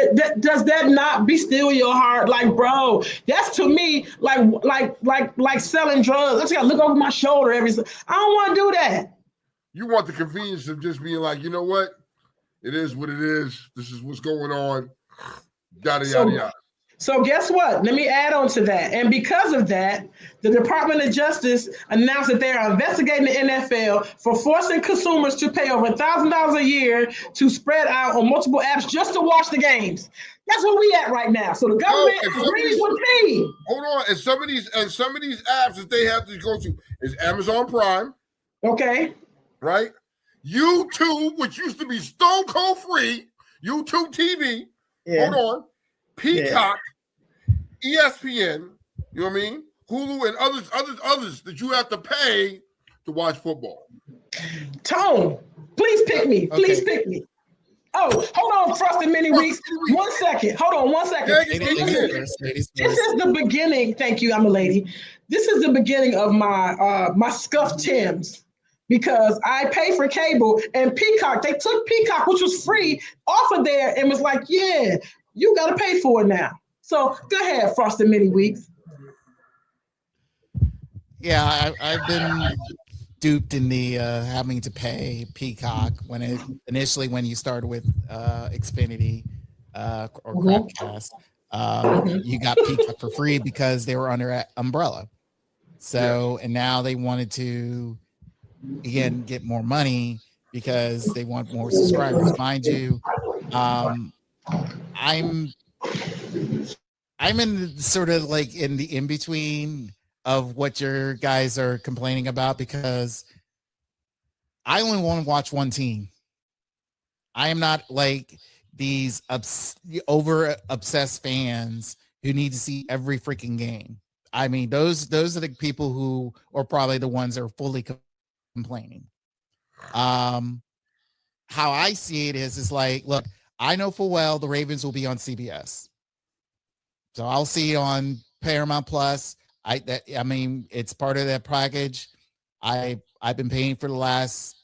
Does that not be still your heart? Like, bro, that's to me like selling drugs. I just gotta look over my shoulder I don't want to do that. You want the convenience of just being like, you know what? It is what it is. This is what's going on. Yada yada yada. So guess what? Let me add on to that. And because of that, the Department of Justice announced that they are investigating the NFL for forcing consumers to pay over $1,000 a year to spread out on multiple apps just to watch the games. That's where we at right now. So the government agrees with me. Hold on. And some of these apps that they have to go to is Amazon Prime. Okay. Right? YouTube, which used to be stone cold free, YouTube TV. Yeah. Hold on. Peacock, ESPN, you know what I mean? Hulu and others that you have to pay to watch football. Tone, please pick me. Please pick me. Oh, hold on, Frosted Mini Weeks. 1 second. Hold on 1 second. This is the beginning. Thank you. I'm a lady. This is the beginning of my scuffed Timbs. Because I pay for cable and Peacock, they took Peacock, which was free, off of there and was like, yeah, you got to pay for it now. So go ahead, Frosted Mini Weeks. Yeah, I've been duped in the having to pay Peacock when you started with Xfinity or Comcast. You got Peacock for free because they were under umbrella. So, and now they wanted to, again, get more money because they want more subscribers. Mind you, I'm in sort of like in the in-between of what your guys are complaining about because I only want to watch one team. I am not like these over obsessed fans who need to see every freaking game. I mean, those are the people who are probably the ones that are fully complaining. How I see it is like, look, I know full well the Ravens will be on CBS. So I'll see on Paramount Plus. I mean, it's part of that package. I've been paying for the last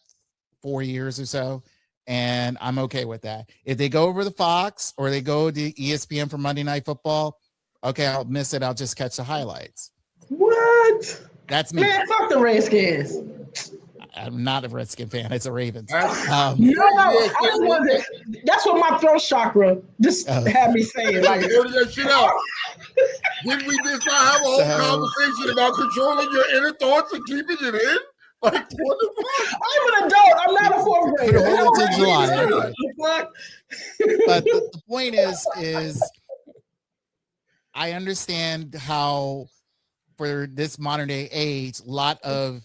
4 years or so, and I'm okay with that. If they go over the Fox or they go to ESPN for Monday Night Football, okay, I'll miss it. I'll just catch the highlights. What? That's me. Man, fuck the Redskins. I'm not a Redskin fan. It's a Ravens. No, I just wanted to, that's what my throat chakra just had me saying. Like, that shit out. Did we just not have a whole conversation about controlling your inner thoughts and keeping it in? Like, what the fuck? I'm an adult. I'm not a fourth grader. But the point is I understand how for this modern day age, a lot of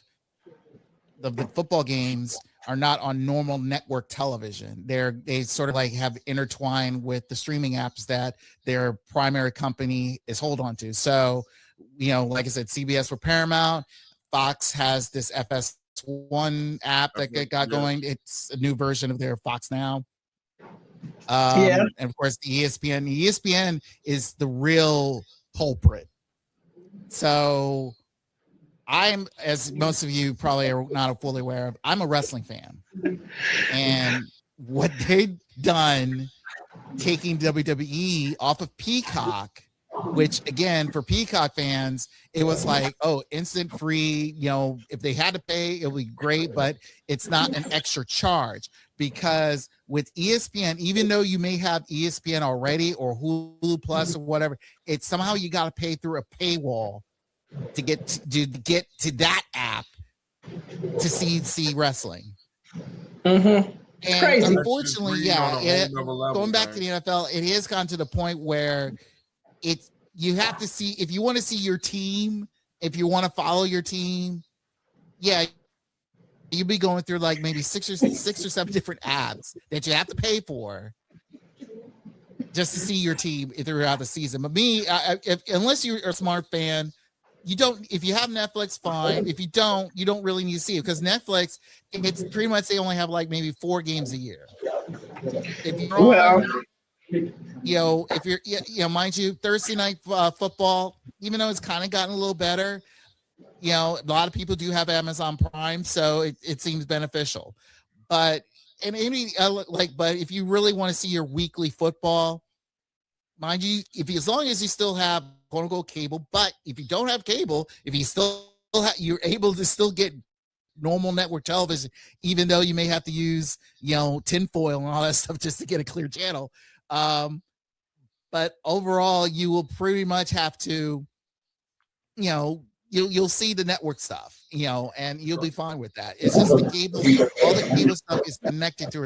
the football games are not on normal network television. They sort of like have intertwined with the streaming apps that their primary company is hold on to. So, you know, like I said, CBS for Paramount, Fox has this FS1 app that got going. It's a new version of their Fox Now. And of course the ESPN is the real culprit. So I'm, as most of you probably are not fully aware of, I'm a wrestling fan. And what they've done, taking WWE off of Peacock, which again, for Peacock fans, it was like, oh, instant free. You know, if they had to pay, it would be great, but it's not an extra charge. Because with ESPN, even though you may have ESPN already or Hulu Plus or whatever, it's somehow you got to pay through a paywall to get to that app to see wrestling. Mm-hmm. It's and crazy. Unfortunately, going back to the NFL, it has gotten to the point where you have to see, if you want to see your team, if you want to follow your team, you'll be going through like maybe six or seven different apps that you have to pay for just to see your team throughout the season. But me, unless you're a smart fan, you don't. If you have Netflix, fine. If you don't really need to see it, because Netflix, it's pretty much they only have like maybe 4 games a year. If you're if you're, mind you, Thursday night football, even though it's kind of gotten a little better, a lot of people do have Amazon Prime, so it seems beneficial. But but if you really want to see your weekly football, mind you, as long as you still have quote unquote cable, but if you don't have cable, if you still you're able to still get normal network television, even though you may have to use tinfoil and all that stuff just to get a clear channel. But overall, you will pretty much have to, you'll see the network stuff, and you'll be fine with that. It's just the cable, all the cable stuff is connected to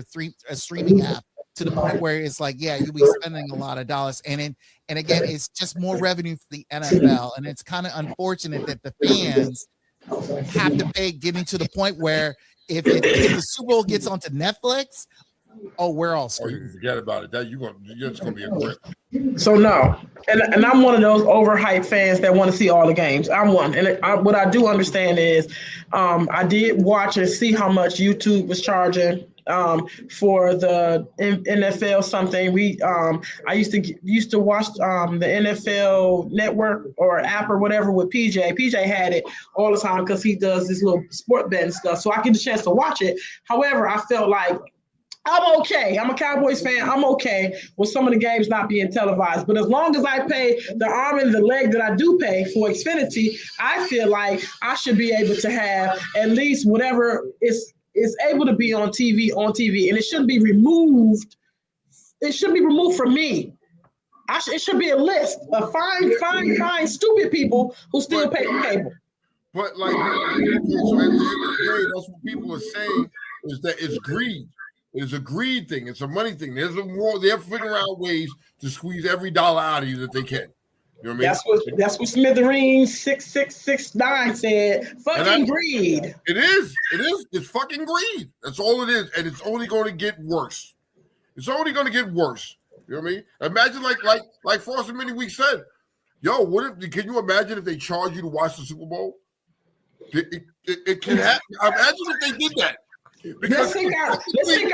a streaming app to the point where it's like, you'll be spending a lot of dollars. And again, it's just more revenue for the NFL. And it's kind of unfortunate that the fans have to pay, getting to the point where if the Super Bowl gets onto Netflix, we're all screwed. You forget about it. That you're just gonna be a grip. So no, and I'm one of those overhyped fans that want to see all the games. I'm one, and what I do understand is, I did watch and see how much YouTube was charging for the NFL something. I used to watch the NFL Network or app or whatever with PJ. PJ had it all the time because he does this little sport betting stuff, so I get the chance to watch it. However, I felt like I'm okay. I'm a Cowboys fan. I'm okay with some of the games not being televised. But as long as I pay the arm and the leg that I do pay for Xfinity, I feel like I should be able to have at least whatever is able to be on TV. And it shouldn't be removed. It shouldn't be removed from me. It should be a list of fine, stupid people who still pay for cable. But so at the end of the day, that's what people are saying, is that it's greed. It's a greed thing. It's a money thing. They're figuring out ways to squeeze every dollar out of you that they can. You know what I mean? That's what Smithereens 6669 said. Fucking greed. It is. It's fucking greed. That's all it is, and it's only going to get worse. It's only going to get worse. You know what I mean? Imagine like Frost and Mini Week said. Can you imagine if they charge you to watch the Super Bowl? It can happen. Imagine if they did that. Let's think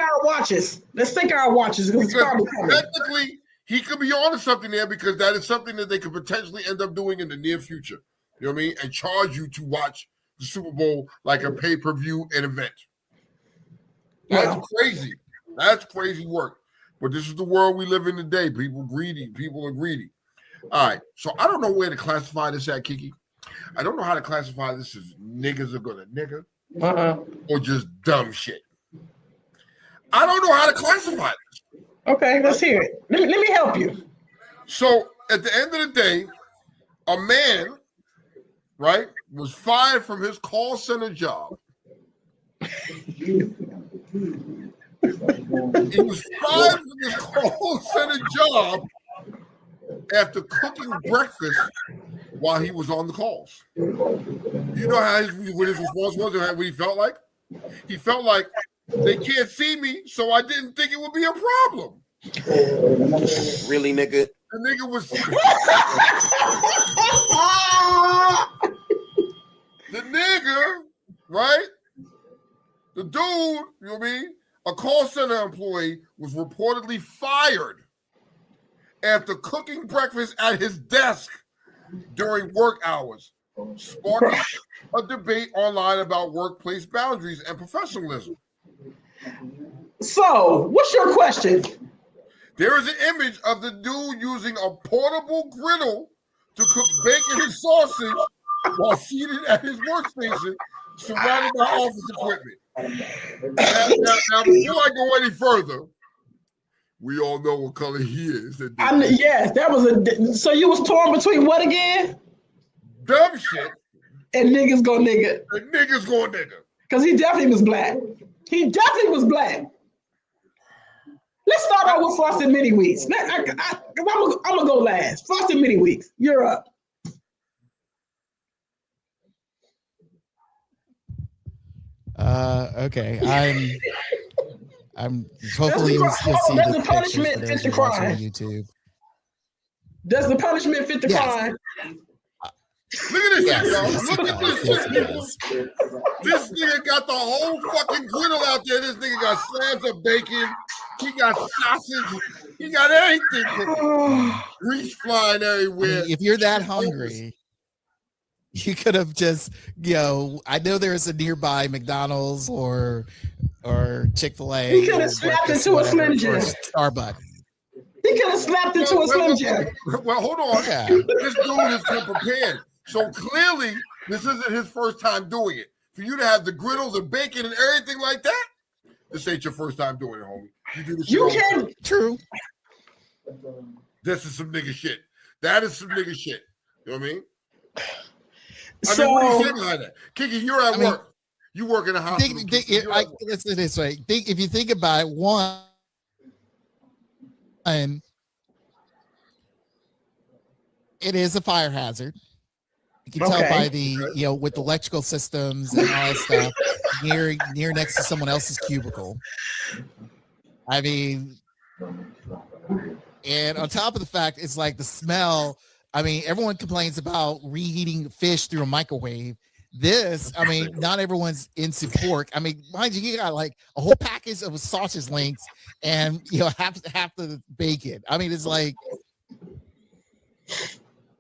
our watches. Because technically, he could be onto something there, because that is something that they could potentially end up doing in the near future. You know what I mean? And charge you to watch the Super Bowl like a pay-per-view event. That's crazy. That's crazy work. But this is the world we live in today. People are greedy. All right. So I don't know where to classify this at, Kiki. I don't know how to classify this as niggas are gonna nigga. Or just dumb shit. I don't know how to classify this. Okay, let's hear it. Let me help you. So at the end of the day, a man, right, was fired from his call center job. He was fired from his call center job after cooking breakfast while he was on the calls. You know what his response was, and what he felt like? He felt like, they can't see me, so I didn't think it would be a problem. Really, nigga? The nigga was... the nigga, right? The dude, you know what I mean? A call center employee was reportedly fired after cooking breakfast at his desk during work hours, sparking a debate online about workplace boundaries and professionalism. So, what's your question? There is an image of the dude using a portable griddle to cook bacon and sausage while seated at his workstation, surrounded by office equipment. Now, before I go any further, we all know what color he is. Yes, that was so you was torn between what again? Dumb shit. And niggas go nigga. And niggas go nigga. Because he definitely was black. He definitely was black. Let's start out with Frosted Mini Wheats. I'm gonna go last. Frosted Mini Wheats, you're up. Okay. I'm hopefully you'll see the punishment fit the crime on YouTube. Does the punishment fit the crime? Look at this shit, y'all. Look at this shit. This nigga got the whole fucking griddle out there. This nigga got slabs of bacon. He got sausage. He got everything. Grease flying everywhere. If you're that hungry, you could have just, I know there's a nearby McDonald's or Chick-fil-A. He could have slapped into a Slim Jim. Starbucks. He could have slapped into a Slim Jim. Well, hold on. Yeah. This dude is prepared. So clearly, this isn't his first time doing it. For you to have the griddles and bacon and everything like that, this ain't your first time doing it, homie. You do this shit. True. This is some nigga shit. That is some nigga shit. You know what I mean? So, what do you say behind that? Kiki, you're at work. You work in a hospital. Let's say this way. If you think about it, one, it is a fire hazard. You can tell by the, with electrical systems and all that stuff, near next to someone else's cubicle. I mean, and on top of the fact, it's like the smell. I mean, everyone complains about reheating fish through a microwave. This, I mean, not everyone's into pork. I mean, mind you, you got like a whole package of sausage links and, half the bacon. I mean, it's like,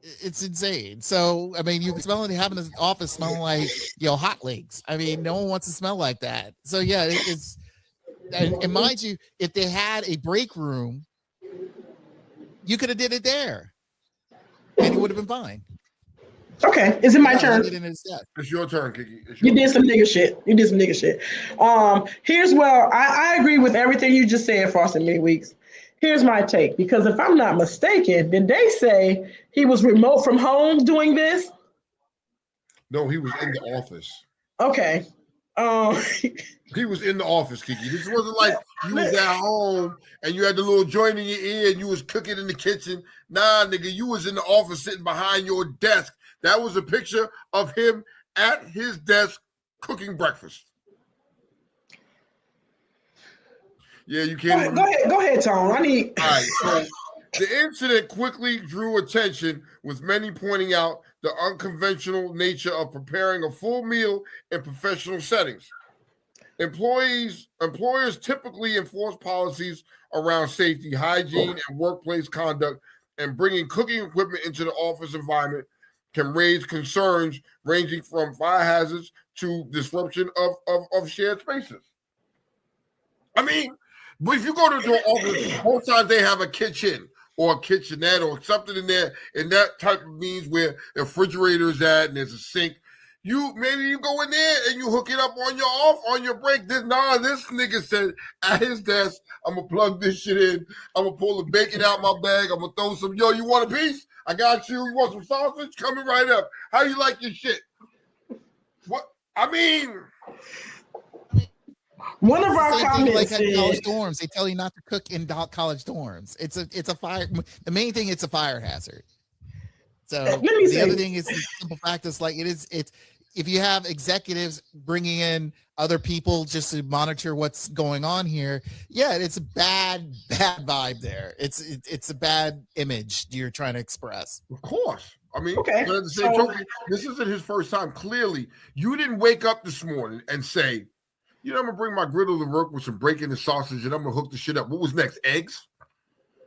it's insane. So, I mean, you can smell it having an office smelling like, hot links. I mean, no one wants to smell like that. So, yeah, it's, and mind you, if they had a break room, you could have did it there and it would have been fine. Okay, is it my turn? It's your turn, Kiki. You did some nigga shit. Here's where I agree with everything you just said, Frosted Mini Weeks. Here's my take, because if I'm not mistaken, did they say he was remote from home doing this? No, he was in the office. Okay. He was in the office, Kiki. This wasn't like you was at home and you had the little joint in your ear and you was cooking in the kitchen. Nah, nigga, you was in the office sitting behind your desk. That was a picture of him at his desk cooking breakfast. Yeah, you can't. Go ahead, Tone. All right, so the incident quickly drew attention, with many pointing out the unconventional nature of preparing a full meal in professional settings. Employers typically enforce policies around safety, hygiene, and workplace conduct, and bringing cooking equipment into the office environment can raise concerns ranging from fire hazards to disruption of shared spaces. I mean, but if you go to an office, most times they have a kitchen or a kitchenette or something in there, and that type of means where the refrigerator is at and there's a sink. Maybe you go in there and you hook it up on your break. This nigga said at his desk, I'm gonna plug this shit in. I'm gonna pull the bacon out my bag. I'm gonna throw some. Yo, you want a piece? I got you. You want some sausage? Coming right up. How you like your shit? What? I mean, one of our comments like at college dorms, they tell you not to cook in college dorms. It's a fire. The main thing, it's a fire hazard. So the other thing is the simple fact is like it's if you have executives bringing in other people just to monitor what's going on here, yeah, it's a bad vibe there. It's a bad image you're trying to express. Of course. I mean, but at the same token, this isn't his first time. Clearly, you didn't wake up this morning and say, I'm gonna bring my griddle to work with some bacon and sausage, and I'm gonna hook the shit up. What was next? Eggs?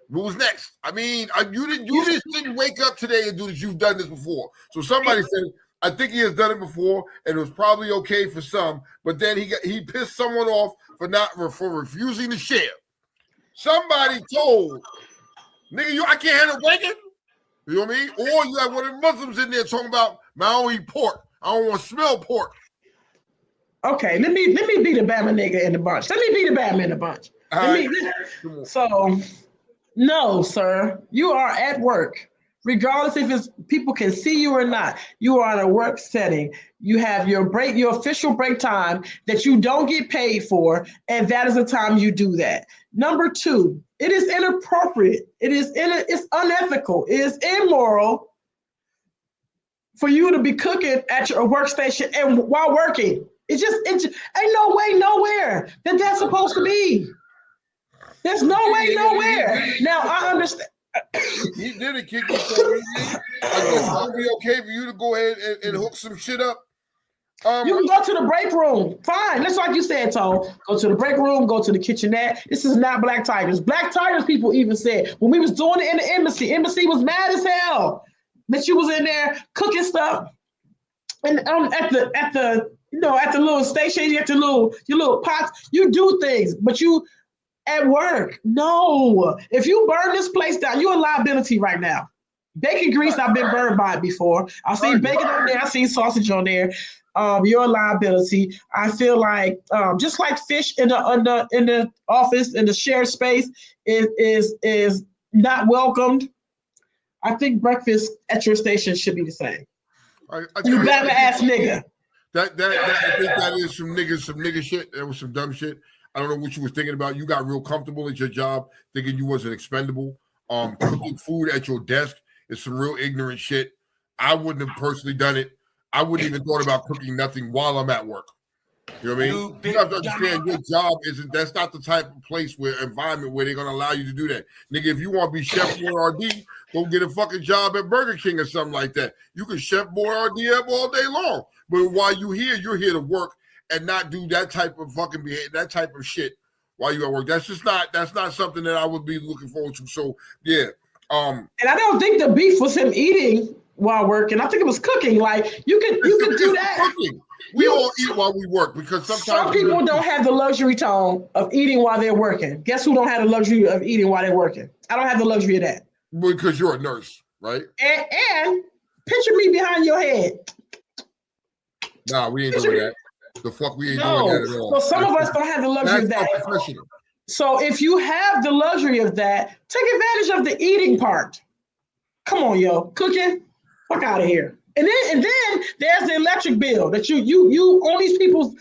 What was next? I mean, you just didn't wake up today and do this. You've done this before. So somebody said, I think he has done it before, and it was probably okay for some. But then he pissed someone off for refusing to share. Somebody told nigga, I can't handle bacon. You know what I mean? Or you have one of the Muslims in there talking about, I don't eat pork. I don't want to smell pork. Okay, let me be the Bama nigga in the bunch. Let me be the Bama in the bunch. So, no, sir, you are at work. Regardless if it's people can see you or not, you are in a work setting. You have your break, your official break time that you don't get paid for, and that is the time you do that. Number two, it is inappropriate. It's unethical. It is immoral for you to be cooking at your workstation and while working. It ain't no way nowhere that that's supposed to be. There's no way nowhere. Now I understand. He did it, Kiki. So I guess it would be okay for you to go ahead and hook some shit up. You can go to the break room. Fine. That's like you said, Tone. Go to the break room, go to the kitchenette. This is not Black Tigers. Black Tigers people even said when we was doing it in the embassy was mad as hell that you was in there cooking stuff. And at the little station, you get your little pots, you do things, but you at work. No. If you burn this place down, you're a liability right now. Bacon grease, I've been burned by it before. I've seen bacon on there, I've seen sausage on there. You're a liability. I feel like just like fish in the office, in the shared space is not welcomed. I think breakfast at your station should be the same. You Bama ass nigga. That I think that is some nigga shit. That was some dumb shit. I don't know what you was thinking about. You got real comfortable at your job, thinking you wasn't expendable. Cooking food at your desk is some real ignorant shit. I wouldn't have personally done it. I wouldn't even thought about cooking nothing while I'm at work. You know what I mean? You have to understand your job that's not the type of place environment where they're gonna allow you to do that. Nigga, if you want to be Chef Boyardee, go get a fucking job at Burger King or something like that. You can Chef Boyardee up all day long. But while you're here to work and not do that type of fucking behavior, that type of shit while you're at work. That's not something that I would be looking forward to. So yeah. And I don't think the beef was him eating while working. I think it was cooking. Like you could do that. Cooking. We all eat while we work because sometimes some people don't have the luxury, Tone, of eating while they're working. Guess who don't have the luxury of eating while they're working? I don't have the luxury of that. Because you're a nurse, right? And picture me behind your head. Nah, we ain't doing that. The fuck we ain't doing that at all. So some of us don't have the luxury of that. Professional. So if you have the luxury of that, take advantage of the eating part. Come on, yo, cooking, fuck out of here. And then there's the electric bill that you on these people's.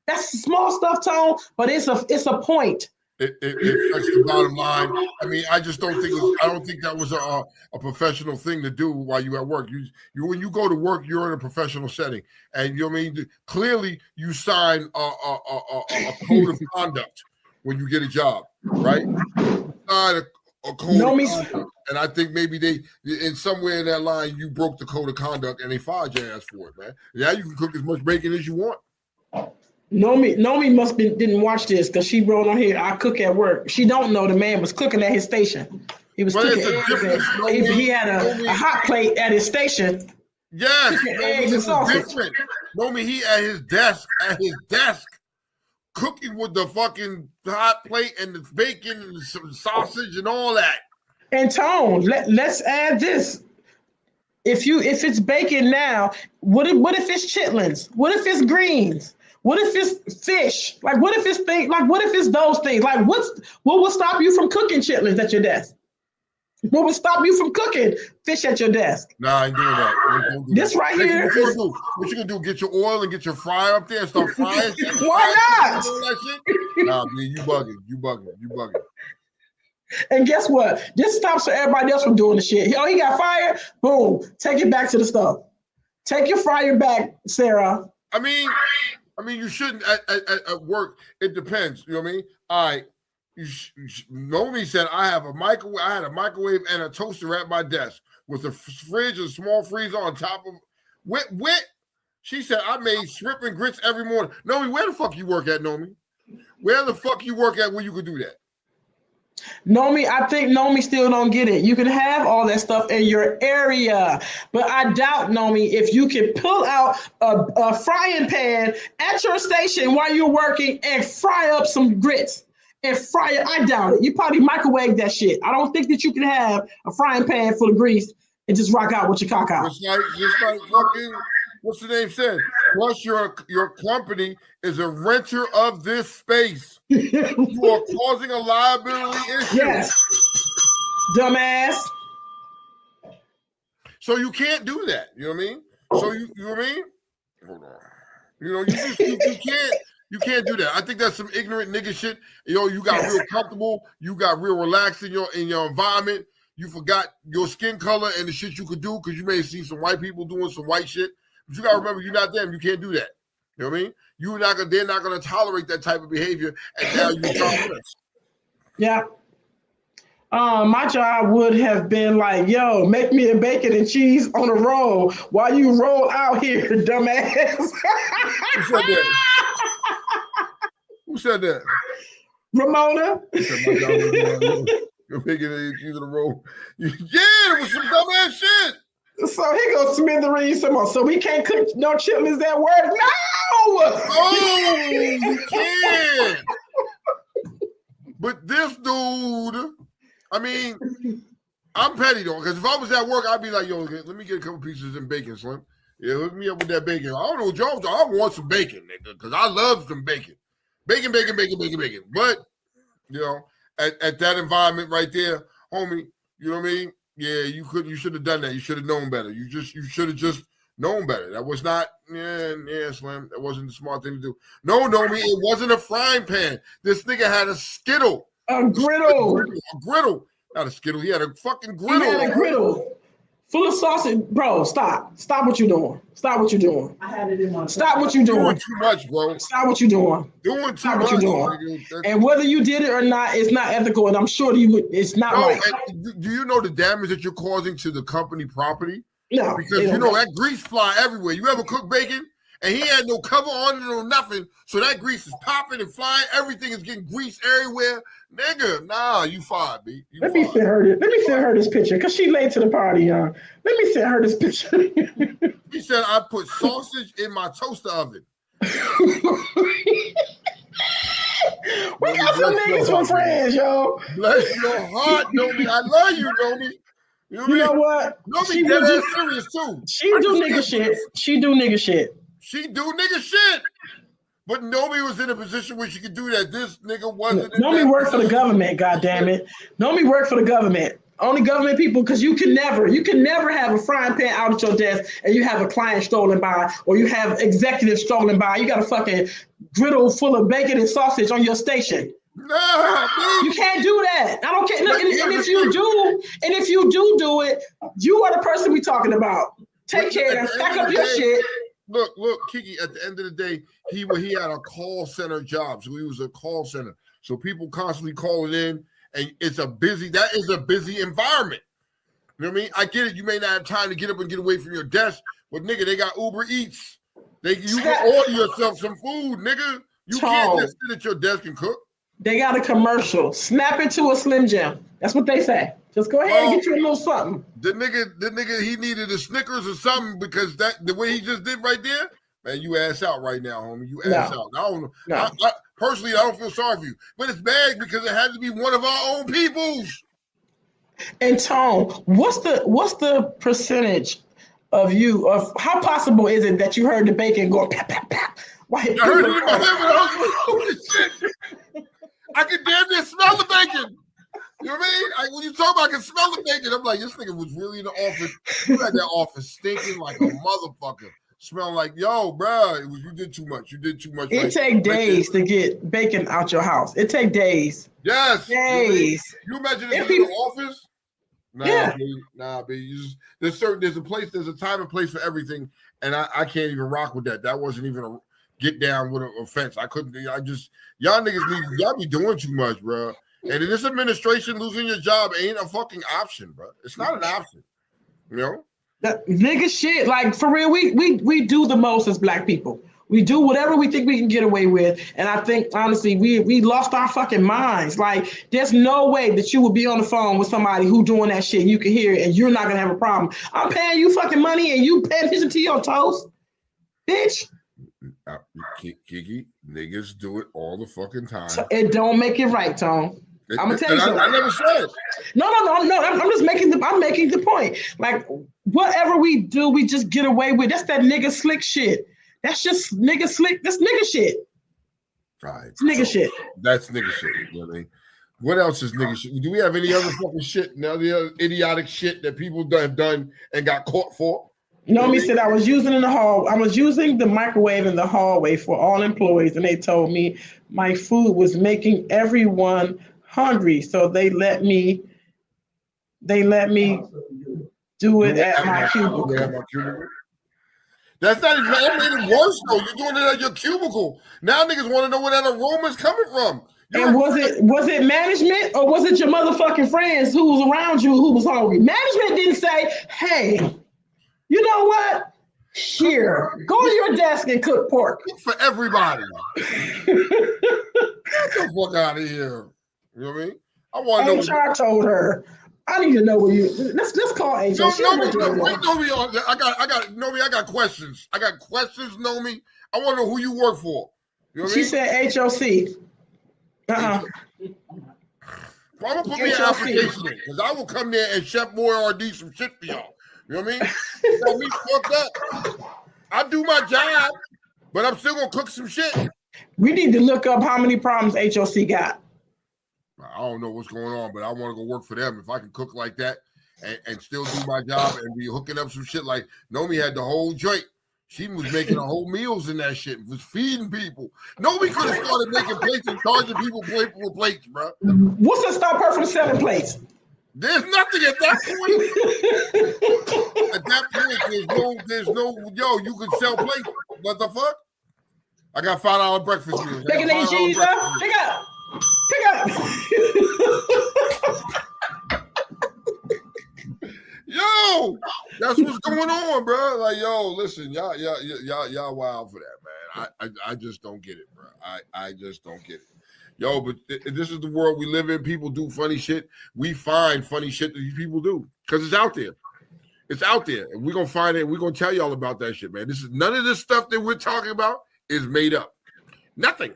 That's small stuff, Tone, but it's a point. It affects the bottom line. I mean, I just don't think that was a professional thing to do while you at work. You when you go to work, you're in a professional setting, and you know what I mean. Clearly, you sign a code of conduct when you get a job, right? You sign a code of conduct, and I think maybe they in somewhere in that line you broke the code of conduct and they fired your ass for it, man. Now you can cook as much bacon as you want. Nomi didn't watch this because she wrote on here, I cook at work. She don't know the man was cooking at his station. He was cooking eggs. He had a hot plate at his station. Yes, eggs and sausage. Nomi, he at his desk, cooking with the fucking hot plate and the bacon and some sausage and all that. And Tone, let's add this. If it's bacon now, what if it's chitlins? What if it's greens? What if it's fish? Like what if it's things? Like what if it's those things? Like what will stop you from cooking chitlins at your desk? What would stop you from cooking fish at your desk? Nah, I ain't doing that. This right here. What you gonna do? Get your oil and get your fryer up there and start frying? Why not? Nah, man, you bugging. And guess what? This stops everybody else from doing the shit. Oh, he got fired. Boom. Take it back to the stove. Take your fryer back, Sarah. I mean, you shouldn't at work. It depends. You know what I mean? All right. Nomi said I had a microwave and a toaster at my desk with a fridge and a small freezer on top of wit. She said I made shrimp and grits every morning. Nomi, where the fuck you work at, Nomi? Where the fuck you work at where you could do that? Nomi, I think Nomi still don't get it. You can have all that stuff in your area, but I doubt, Nomi, if you can pull out a frying pan at your station while you're working and fry up some grits and fry it. I doubt it. You probably microwave that shit. I don't think that you can have a frying pan full of grease and just rock out with your cock out. Just like fucking, what's the name said? Plus, your company is a renter of this space. You are causing a liability issue. Yes, dumbass. So you can't do that. You know what I mean? So you know what I mean? Hold on. You know, you can't do that. I think that's some ignorant nigga shit. You know, you got real comfortable, you got real relaxed in your environment. You forgot your skin color and the shit you could do because you may see some white people doing some white shit. But you gotta remember, you're not them. You can't do that. You know what I mean? They're not gonna tolerate that type of behavior. And now you're talking. Yeah. My job would have been like, yo, make me a bacon and cheese on a roll while you roll out here, dumbass. Who said that? Who said that? Ramona. You're making it cheese on a roll. Yeah, it was some dumbass shit. So here goes Smithereens. So we can't cook no chitlins at work. No! Oh, you can't. But this dude, I mean, I'm petty though, because if I was at work, I'd be like, yo, let me get a couple pieces of bacon, Slim. Yeah, hook me up with that bacon. I don't know what y'all, I want some bacon, nigga, because I love some bacon. Bacon. But, you know, at that environment right there, homie, you know what I mean? Yeah, you should have done that. You should have known better. You should have just known better. That was not, Slim. That wasn't the smart thing to do. No, it wasn't a frying pan. This nigga had a skittle. A griddle. A griddle. Not a skittle. He had a fucking griddle. He had a griddle. Full of sausage. Bro, stop. Stop what you're doing. Stop what you're doing. I had it in my Stop what you're doing. Doing too much, bro. Stop what you're doing. Doing too Stop much. What you're doing. And whether you did it or not, it's not ethical, and I'm sure it's not right. Do you know the damage that you're causing to the company property? No. Because you know that grease fly everywhere. You ever cook bacon? And he had no cover on it or nothing. So that grease is popping and flying. Everything is getting grease everywhere. Nigga, nah, you fired, B. Let me send her this picture, because she late to the party, y'all. Let me send her this picture. He said, I put sausage in my toaster oven. We got some niggas from friends, yo. Bless your heart, Nomi. I love you, Nomi. You know what? Nomi dead ass serious, too. She do nigga shit. She do nigga shit. But Nomi was in a position where she could do that. This nigga wasn't. Nomi worked for the government, goddammit. Nomi worked for the government. Only government people, because you can never have a frying pan out at your desk and you have a client strolling by, or you have executives strolling by. You got a fucking griddle full of bacon and sausage on your station. No, you can't do that. I don't care. And if you do it, you are the person we talking about. Take care and stack up your shit. Look, Kiki, at the end of the day, he had a call center job. So he was a call center. So people constantly calling in, and that is a busy environment. You know what I mean? I get it. You may not have time to get up and get away from your desk, but nigga, they got Uber Eats. You can order yourself some food, nigga. You can't just sit at your desk and cook. They got a commercial. Snap it to a Slim Jim. That's what they say. Just go ahead and get you a little something. The nigga, he needed a Snickers or something, because the way he just did right there, man, you ass out right now, homie. You ass out. I don't know. No. Personally, I don't feel sorry for you, but it's bad because it had to be one of our own peoples. And Tone, what's the percentage of how possible is it that you heard the bacon go pap pap pap? I heard it in my head when I was like, holy shit. I could damn near smell the bacon. You know what I mean? When you talk about I can smell the bacon, I'm like, this nigga was really in the office. You had that office stinking like a motherfucker. Smelling like, yo, bro, you did too much. It take days to get bacon out your house. It take days. Yes. Days. You imagine this in the office? Nah, baby. There's a time and place for everything, and I can't even rock with that. That wasn't even a get down with an offense. I couldn't. Y'all niggas y'all be doing too much, bro. And in this administration, losing your job ain't a fucking option, bro. It's not an option. You know? That nigga shit. Like, for real, we do the most as black people. We do whatever we think we can get away with. And I think, honestly, we lost our fucking minds. Like, there's no way that you would be on the phone with somebody who doing that shit and you can hear it and you're not going to have a problem. I'm paying you fucking money and you pay attention to your toast, bitch. Kiki, niggas do it all the fucking time. It don't make it right, Tone. I'm gonna tell you something. I never said. No. I'm just making the point. Like, whatever we do, we just get away with. That's that nigga slick shit. That's just nigga slick. That's nigga shit. All right. It's nigga shit. That's nigga shit. You know what I mean? What else is nigga shit? Do we have any other fucking shit? Now the other idiotic shit that people have done and got caught for? Nomi said I was using the microwave in the hallway for all employees, and they told me my food was making everyone hungry, so they let me do it at my cubicle. That's not even, that made it worse though. You're doing it at your cubicle. Now niggas want to know where that aroma is coming from. And was it management or was it your motherfucking friends who was around you who was hungry? Management didn't say, hey, you know what? Here, go to your desk and cook pork. For everybody. Get the fuck out of here. You know what I mean? I want to know. HR told her. I need to know where you. Let's call HR. Nomi, I got questions. I got questions, Nomi. I want to know who you work for. You know what she said HOC. Well, I'm gonna put me an application in because I will come there and Chef Boyardee some shit for y'all. You know what I mean? Tell me fucked up. I do my job, but I'm still gonna cook some shit. We need to look up how many problems HOC got. I don't know what's going on, but I want to go work for them. If I can cook like that and still do my job and be hooking up some shit like Nomi had the whole joint. She was making the whole meals in that shit, was feeding people. Nobody could have started making plates and charging people for plates, bro. What's to stop her from selling plates? There's nothing at that point. At that point, there's no, you can sell plates. What the fuck? I got $5 breakfast meals. Taking any cheese up? Pick up. Yo, that's what's going on, bro. Like, yo, listen, y'all wild for that, man. I just don't get it, bro. I just don't get it. Yo, but this is the world we live in. People do funny shit. We find funny shit that these people do because it's out there. It's out there, and we're gonna find it. We're gonna tell y'all about that shit, man. This is none of this stuff that we're talking about is made up. Nothing.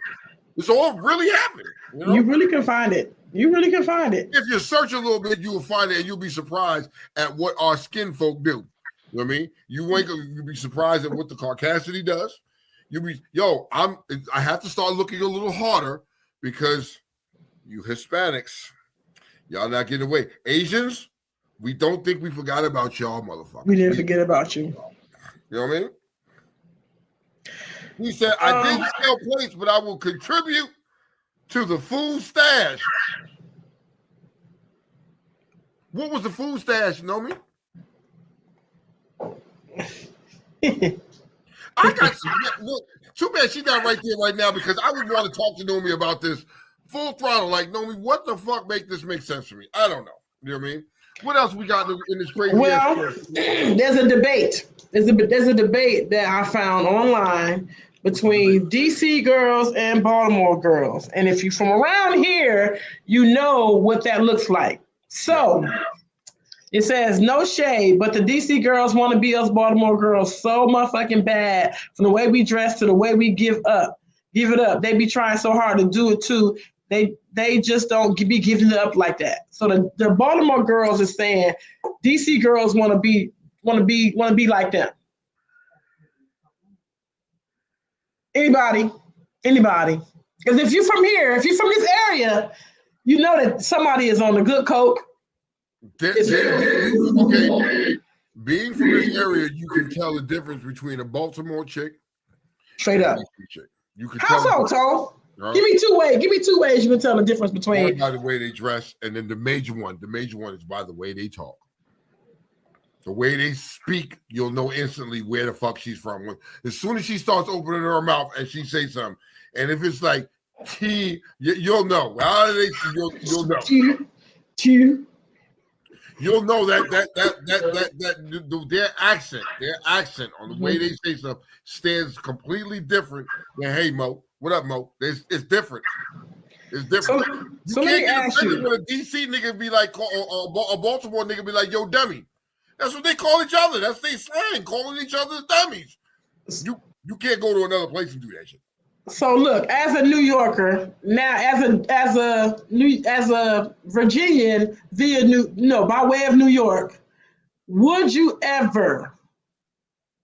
It's all really happening. You know? You really can find it. You really can find it. If you search a little bit, you will find it, and you'll be surprised at what our skin folk do. You know what I mean? You'll be surprised at what the Caucasity does. I have to start looking a little harder because you Hispanics, y'all not getting away. Asians, we don't think we forgot about y'all, motherfuckers. We didn't forget about you. You know what I mean? He said, I didn't sell plates, but I will contribute to the food stash. What was the food stash, Nomi? I got some. Look, too bad she's not right there right now because I would want to talk to Nomi about this full throttle. Like, Nomi, what the fuck make sense for me? I don't know. You know what I mean? What else we got in this crazy? Well, there's a debate. There's a debate that I found online between DC girls and Baltimore girls. And if you're from around here, you know what that looks like. So it says, no shade, but the DC girls want to be us Baltimore girls so motherfucking bad, from the way we dress to the way we give it up. They be trying so hard to do it too. They just don't be giving it up like that. So the Baltimore girls is saying DC girls want to be like them. Anybody. Because if you're from here, if you're from this area, you know that somebody is on the good coke. Okay. Being from this area, you can tell the difference between a Baltimore chick. Straight up. Chick. You can How so, Tone? Give me two ways you can tell the difference between. By the way they dress, and then the major one is by the way they talk. The way they speak, you'll know instantly where the fuck she's from. As soon as she starts opening her mouth and she says something, and if it's like T, you'll know. You'll know. T. you'll know that their accent on the way they say stuff stands completely different than hey Mo, what up Mo? It's different. It's different. So you let me can't ask you. when a DC nigga be like, or a Baltimore nigga be like, yo, dummy. That's what they call each other. That's their slang, calling each other dummies. You can't go to another place and do that shit. So look, as a New Yorker, now as a Virginian by way of New York, would you ever,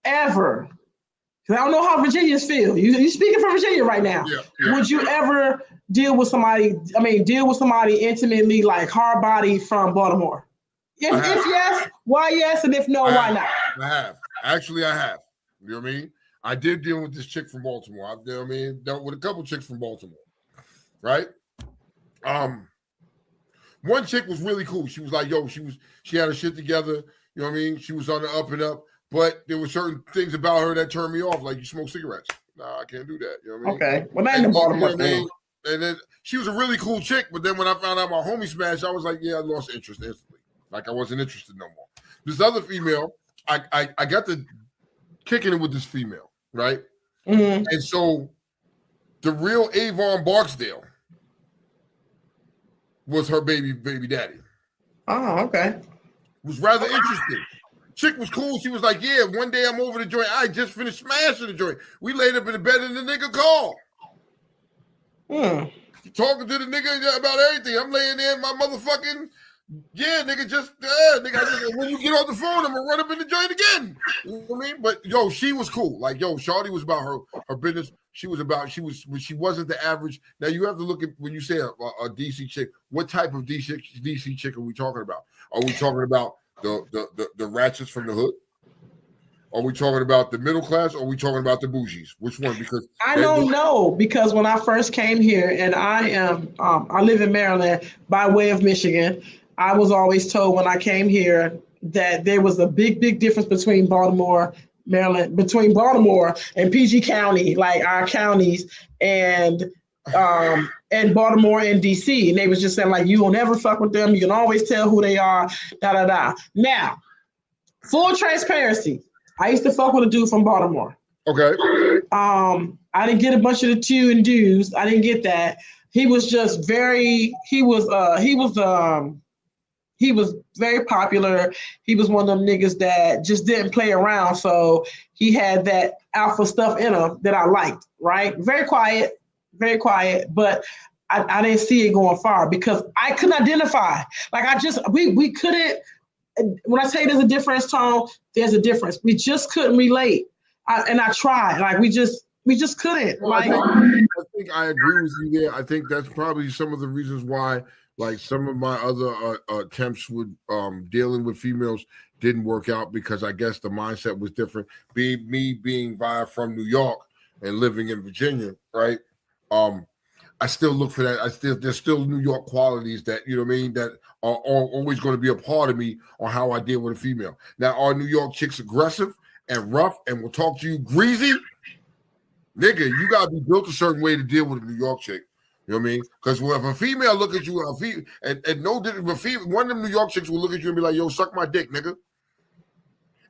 because I don't know how Virginians feel. You speaking from Virginia right now. Yeah. Would you ever deal with somebody intimately, like hard body from Baltimore? If yes, why yes? And if no, why not? I have. Actually, I have. You know what I mean? I did deal with this chick from Baltimore. Dealt with a couple chicks from Baltimore. Right? One chick was really cool. She was like, yo, she had her shit together. You know what I mean? She was on the up and up. But there were certain things about her that turned me off, like you smoke cigarettes. Nah, I can't do that. You know what I mean? Okay. Well, not in the Baltimore thing. And then she was a really cool chick, but then when I found out my homie smashed, I was like, yeah, I lost interest instantly. Like I wasn't interested no more. This other female, I got to kicking it with this female, right? Mm-hmm. And so the real Avon Barksdale was her baby daddy. Oh, okay. It was rather interesting. Chick was cool. She was like, yeah, one day I'm over the joint. I just finished smashing the joint. We laid up in the bed and the nigga called. Talking to the nigga about everything. I'm laying there in my motherfucking, nigga, when you get off the phone, I'm gonna run up in the joint again. You know what I mean? But yo, she was cool. Like, yo, Shawty was about her business. She wasn't the average. Now you have to look at when you say a DC chick, what type of DC chick are we talking about? Are we talking about the ratchets from the hood? Are we talking about the middle class? Or are we talking about the bougies? Which one? Because I don't know. Because when I first came here, and I live in Maryland by way of Michigan, I was always told when I came here that there was a big difference between Baltimore, Maryland, between Baltimore and PG County, like our counties, and Baltimore and DC. And they was just saying like, you will never fuck with them. You can always tell who they are. Now, full transparency. I used to fuck with a dude from Baltimore. Okay. I didn't get a bunch of the two and do's. I didn't get that. He was just very popular. He was one of them niggas that just didn't play around. So he had that alpha stuff in him that I liked, right? Very quiet, but I didn't see it going far because I couldn't identify. Like we couldn't, when I say there's a difference, Tone, there's a difference. We just couldn't relate. I tried. Like we just couldn't. Well, like I think I agree with you there. I think that's probably some of the reasons why, like some of my other attempts with dealing with females didn't work out because I guess the mindset was different. Being from New York and living in Virginia, right? I still look for that. There's still New York qualities that, you know what I mean, that are always going to be a part of me on how I deal with a female. Now, are New York chicks aggressive and rough and will talk to you greasy? Nigga, you got to be built a certain way to deal with a New York chick. You know what I mean? Because if a female look at you, one of them New York chicks will look at you and be like, yo, suck my dick, nigga.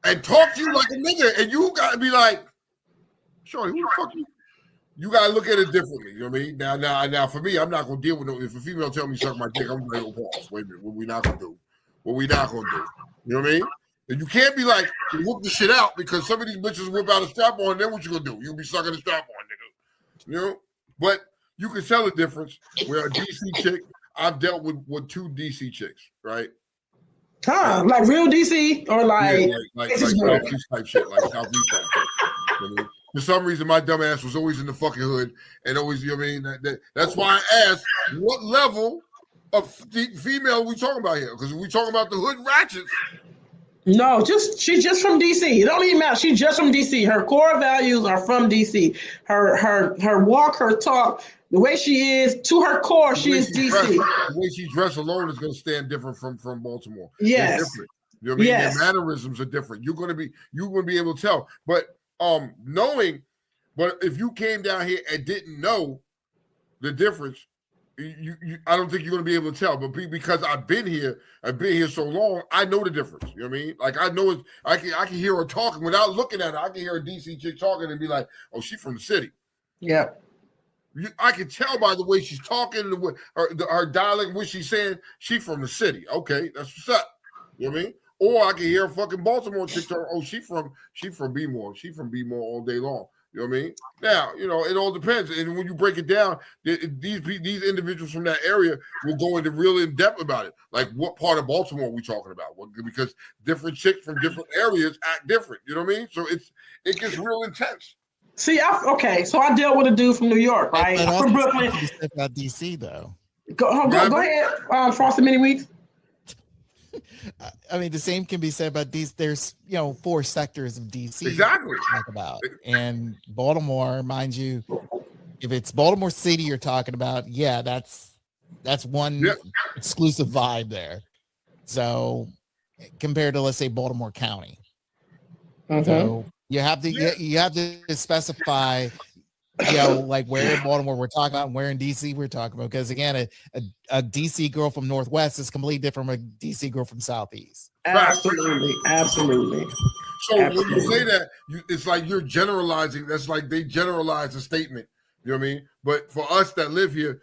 And talk to you like a nigga. And you got to be like, shorty, who the fuck you? You gotta look at it differently. You know what I mean? Now, for me, I'm not gonna deal with no. If a female tell me suck my dick, I'm gonna go pause. Wait a minute, what we not gonna do? You know what I mean? And you can't be like whoop the shit out because some of these bitches whip out a strap on. Then what you gonna do? You'll be sucking the strap on, nigga. You know? But you can tell the difference. Where a DC chick, I've dealt with two DC chicks, right? Like real DC or like Southeast type shit, like Southeast type shit. You know what I mean? For some reason, my dumb ass was always in the fucking hood and always, you know what I mean? That's why I asked, what level of female are we talking about here? Because we talking about the hood ratchets. No, she's just from DC. It don't even matter. She's just from DC. Her core values are from DC. Her walk, her talk, the way she is, to her core, she is DC. The way she dressed alone is going to stand different from Baltimore. Yes. They're different. You know what I mean? Yes. Their mannerisms are different. You're going to be able to tell. But if you came down here and didn't know the difference, I don't think you're going to be able to tell, but because I've been here so long, I know the difference. You know what I mean? Like I know it. I can hear her talking without looking at her. I can hear a DC chick talking and be like, "Oh, she's from the city." Yeah. I can tell by the way she's talking, her dialect, what she's saying. She's from the city. Okay, that's what's up. You know what I mean? Or I can hear a fucking Baltimore chick talk. Oh, she from B-more. She from B-more all day long. You know what I mean? Now, it all depends. And when you break it down, these individuals from that area will go into real in depth about it. Like, what part of Baltimore are we talking about? Because different chicks from different areas act different. You know what I mean? So it gets real intense. See, so I dealt with a dude from New York, right? And from Brooklyn. About DC though. Go ahead, Frosted Mini Weeks. I mean, the same can be said about DC. There's 4 sectors of DC exactly to talk about, and Baltimore, mind you, if it's Baltimore City you're talking about, yeah, that's one exclusive vibe there. So compared to, let's say, Baltimore County, so you have to specify, like where in Baltimore we're talking about and where in DC we're talking about. Because again, a DC girl from Northwest is completely different from a DC girl from Southeast. Absolutely. So when you say that, it's like you're generalizing. That's like they generalize a statement. You know what I mean? But for us that live here,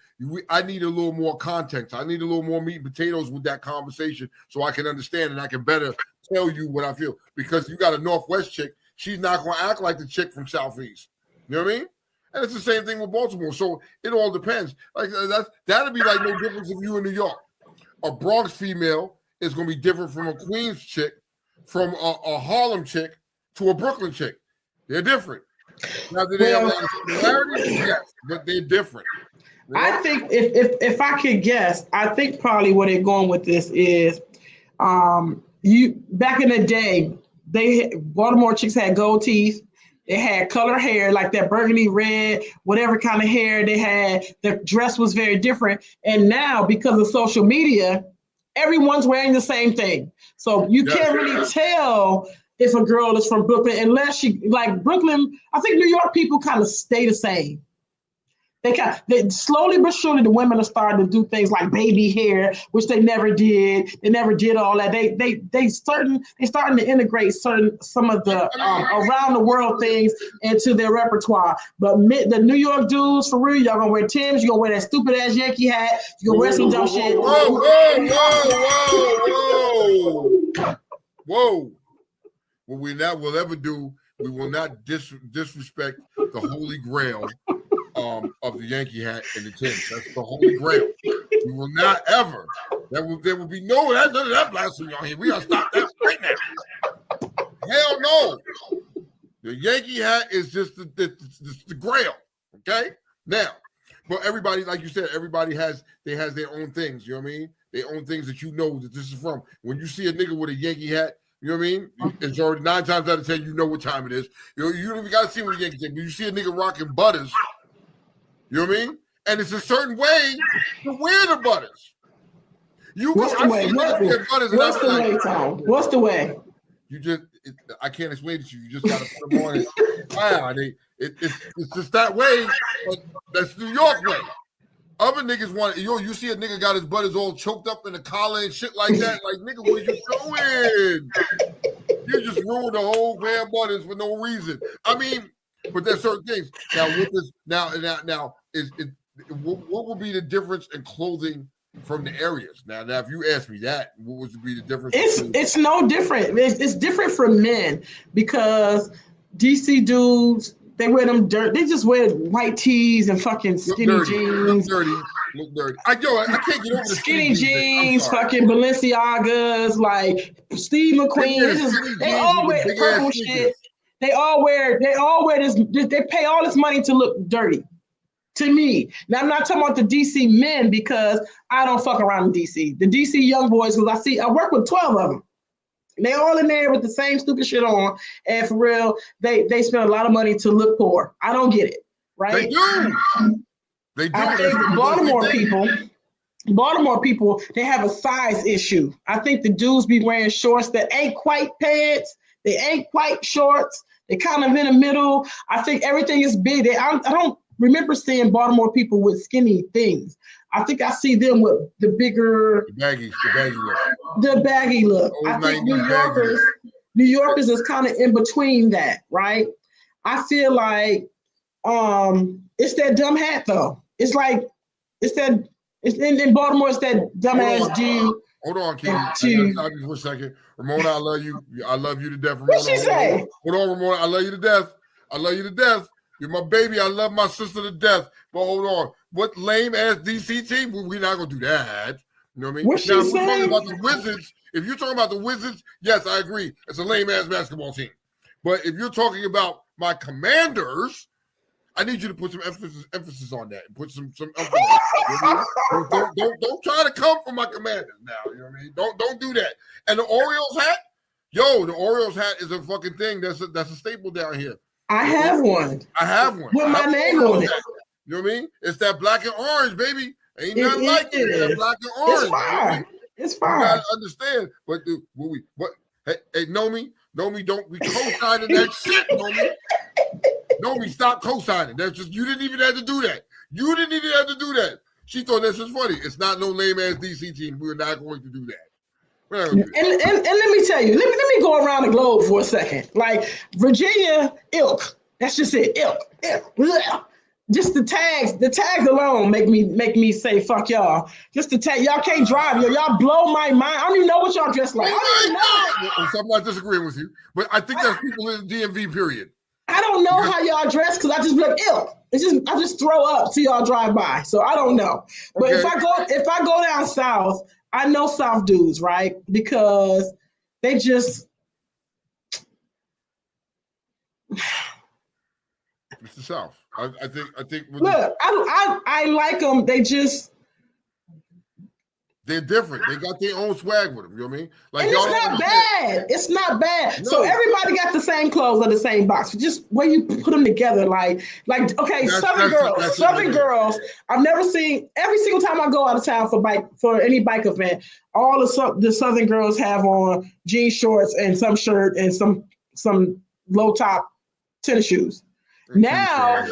I need a little more context. I need a little more meat and potatoes with that conversation so I can understand and I can better tell you what I feel. Because you got a Northwest chick, she's not going to act like the chick from Southeast. You know what I mean? And it's the same thing with Baltimore. So it all depends. Like that'd be like no difference if you in New York. A Bronx female is going to be different from a Queens chick, from a Harlem chick to a Brooklyn chick. They're different. Now, do they have a lot of similarities? Yes, but they're different. I think if I could guess, I think probably where they're going with this is, back in the day, Baltimore chicks had gold teeth. They had color hair, like that burgundy red, whatever kind of hair they had. The dress was very different. And now, because of social media, everyone's wearing the same thing. So you can't really tell if a girl is from Brooklyn unless like Brooklyn. I think New York people kind of stay the same. They slowly but surely the women are starting to do things like baby hair, which they never did. They never did all that. They starting to integrate some of the around the world things into their repertoire. But the New York dudes, for real, y'all gonna wear Timbs, you gonna wear that stupid ass Yankee hat, you gonna wear some dumb shit. Whoa. What we will ever do, we will not disrespect the Holy Grail of the Yankee hat and the Timbs. That's the Holy Grail. We will not ever. There will be none of that blasphemy on here. We gotta stop that right now. Hell no. The Yankee hat is just the Grail. Okay. Now, but everybody, like you said, everybody has their own things. You know what I mean? Their own things that that this is from. When you see a nigga with a Yankee hat, you know what I mean? It's already 9 times out of 10, you know what time it is. You don't even gotta see what a Yankee hat. When you see a nigga rocking butters, you know what I mean? And it's a certain way to wear the butters. What's the way, Tom? What's the way? I can't explain it to you. You just got to put them on. Wow, it's just that way. But that's New York way. Other niggas want, you see a nigga got his butters all choked up in the collar and shit like that. Like, nigga, what are you doing? You just ruined the whole damn butters for no reason. I mean, but there's certain things. Now, with this, what would be the difference in clothing from the areas? Now, if you ask me that, what would be the difference? It's no different. It's different for men because DC dudes, they wear them dirt. They just wear white tees and fucking skinny jeans. Look dirty. I can't get over the skinny jeans, fucking Balenciagas, like Steve McQueen. They all wear purple shit. They all wear this. They pay all this money to look dirty. To me, now I'm not talking about the DC men because I don't fuck around in DC. The DC young boys, because I work with 12 of them. They all in there with the same stupid shit on, and for real, they spend a lot of money to look poor. I don't get it, right? They do. I think Baltimore people, they have a size issue. I think the dudes be wearing shorts that ain't quite pants. They ain't quite shorts. They kind of in the middle. I think everything is big. I don't remember seeing Baltimore people with skinny things. I think I see them with the bigger, the baggy look. The baggy look. I think New Yorkers is kind of in between that, right? I feel like it's that dumb hat though. It's in Baltimore. It's that dumbass dude. Hold on, Kitty. I'll stop you for a second. Ramona, I love you. I love you to death, Ramona. What she say? Hold on, Ramona. I love you to death. I love you to death. You're my baby. I love my sister to death. But hold on. What lame ass DC team? We're not gonna do that. You know what I mean? What she saying? Talking about the Wizards. If you're talking about the Wizards, yes, I agree. It's a lame ass basketball team. But if you're talking about my Commanders, I need you to put some emphasis on that and put some emphasis. Don't try to come for my Commanders now. You know what I mean? Don't do that. And the Orioles hat, the Orioles hat is a fucking thing. That's a staple down here. I have one. With my name on it. You know what I mean? It's that black and orange, baby. Ain't nothing like it. That black and orange. It's fine. It's fine. You gotta understand. But hey, Nomi, don't be co-signing that shit, Nomi. Nomi, stop co-signing. That's just, you didn't even have to do that. You didn't even have to do that. She thought this was funny. It's not no lame ass DC team. We're not going to do that. And let me tell you, let me go around the globe for a second. Like Virginia, ilk. That's just it. Ilk. Ugh. Just the tags alone make me say fuck y'all. Just the tag, y'all can't drive. Y'all blow my mind. I don't even know what y'all dress like. I don't know. So I'm not disagreeing with you, but I think that's people in the DMV period. I don't know how y'all dress because I just be like, ew. I just throw up till y'all drive by. So I don't know. But if I go down south, I know South dudes, right? Because they just it's the South. I think. Look, I like them. They're different. They got their own swag with them. You know what I mean? Like, and it's not bad. No. So everybody got the same clothes or the same box. Just where you put them together, like okay, Southern girls. I've never seen, every single time I go out of town for any bike event, all the Southern girls have on jean shorts and some shirt and some low top tennis shoes. Now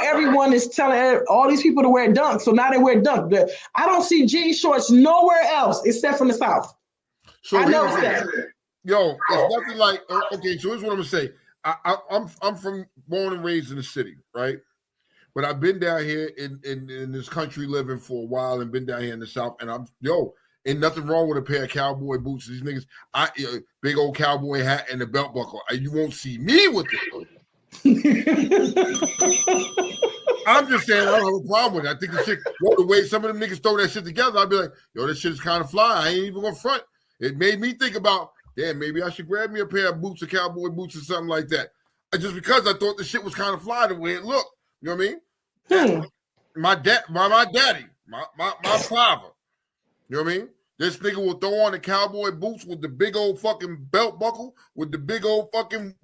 everyone is telling all these people to wear dunks, so now they wear dunk. I don't see jean shorts nowhere else except from the South. So I know that. Yo, it's nothing like, okay, so here's what I'm gonna say. I'm from born and raised in the city, right? But I've been down here in this country living for a while and been down here in the South, and ain't nothing wrong with a pair of cowboy boots. These niggas, big old cowboy hat and a belt buckle. You won't see me with it. I'm just saying I don't have a problem with it. I think the shit, the way some of them niggas throw that shit together, I'd be like, yo, this shit is kind of fly. I ain't even gonna front. It made me think about, damn, maybe I should grab me a pair of boots or cowboy boots or something like that. Just because I thought the shit was kind of fly the way it looked. You know what I mean? My daddy, my father. You know what I mean? This nigga will throw on the cowboy boots with the big old fucking belt buckle, with the big old fucking,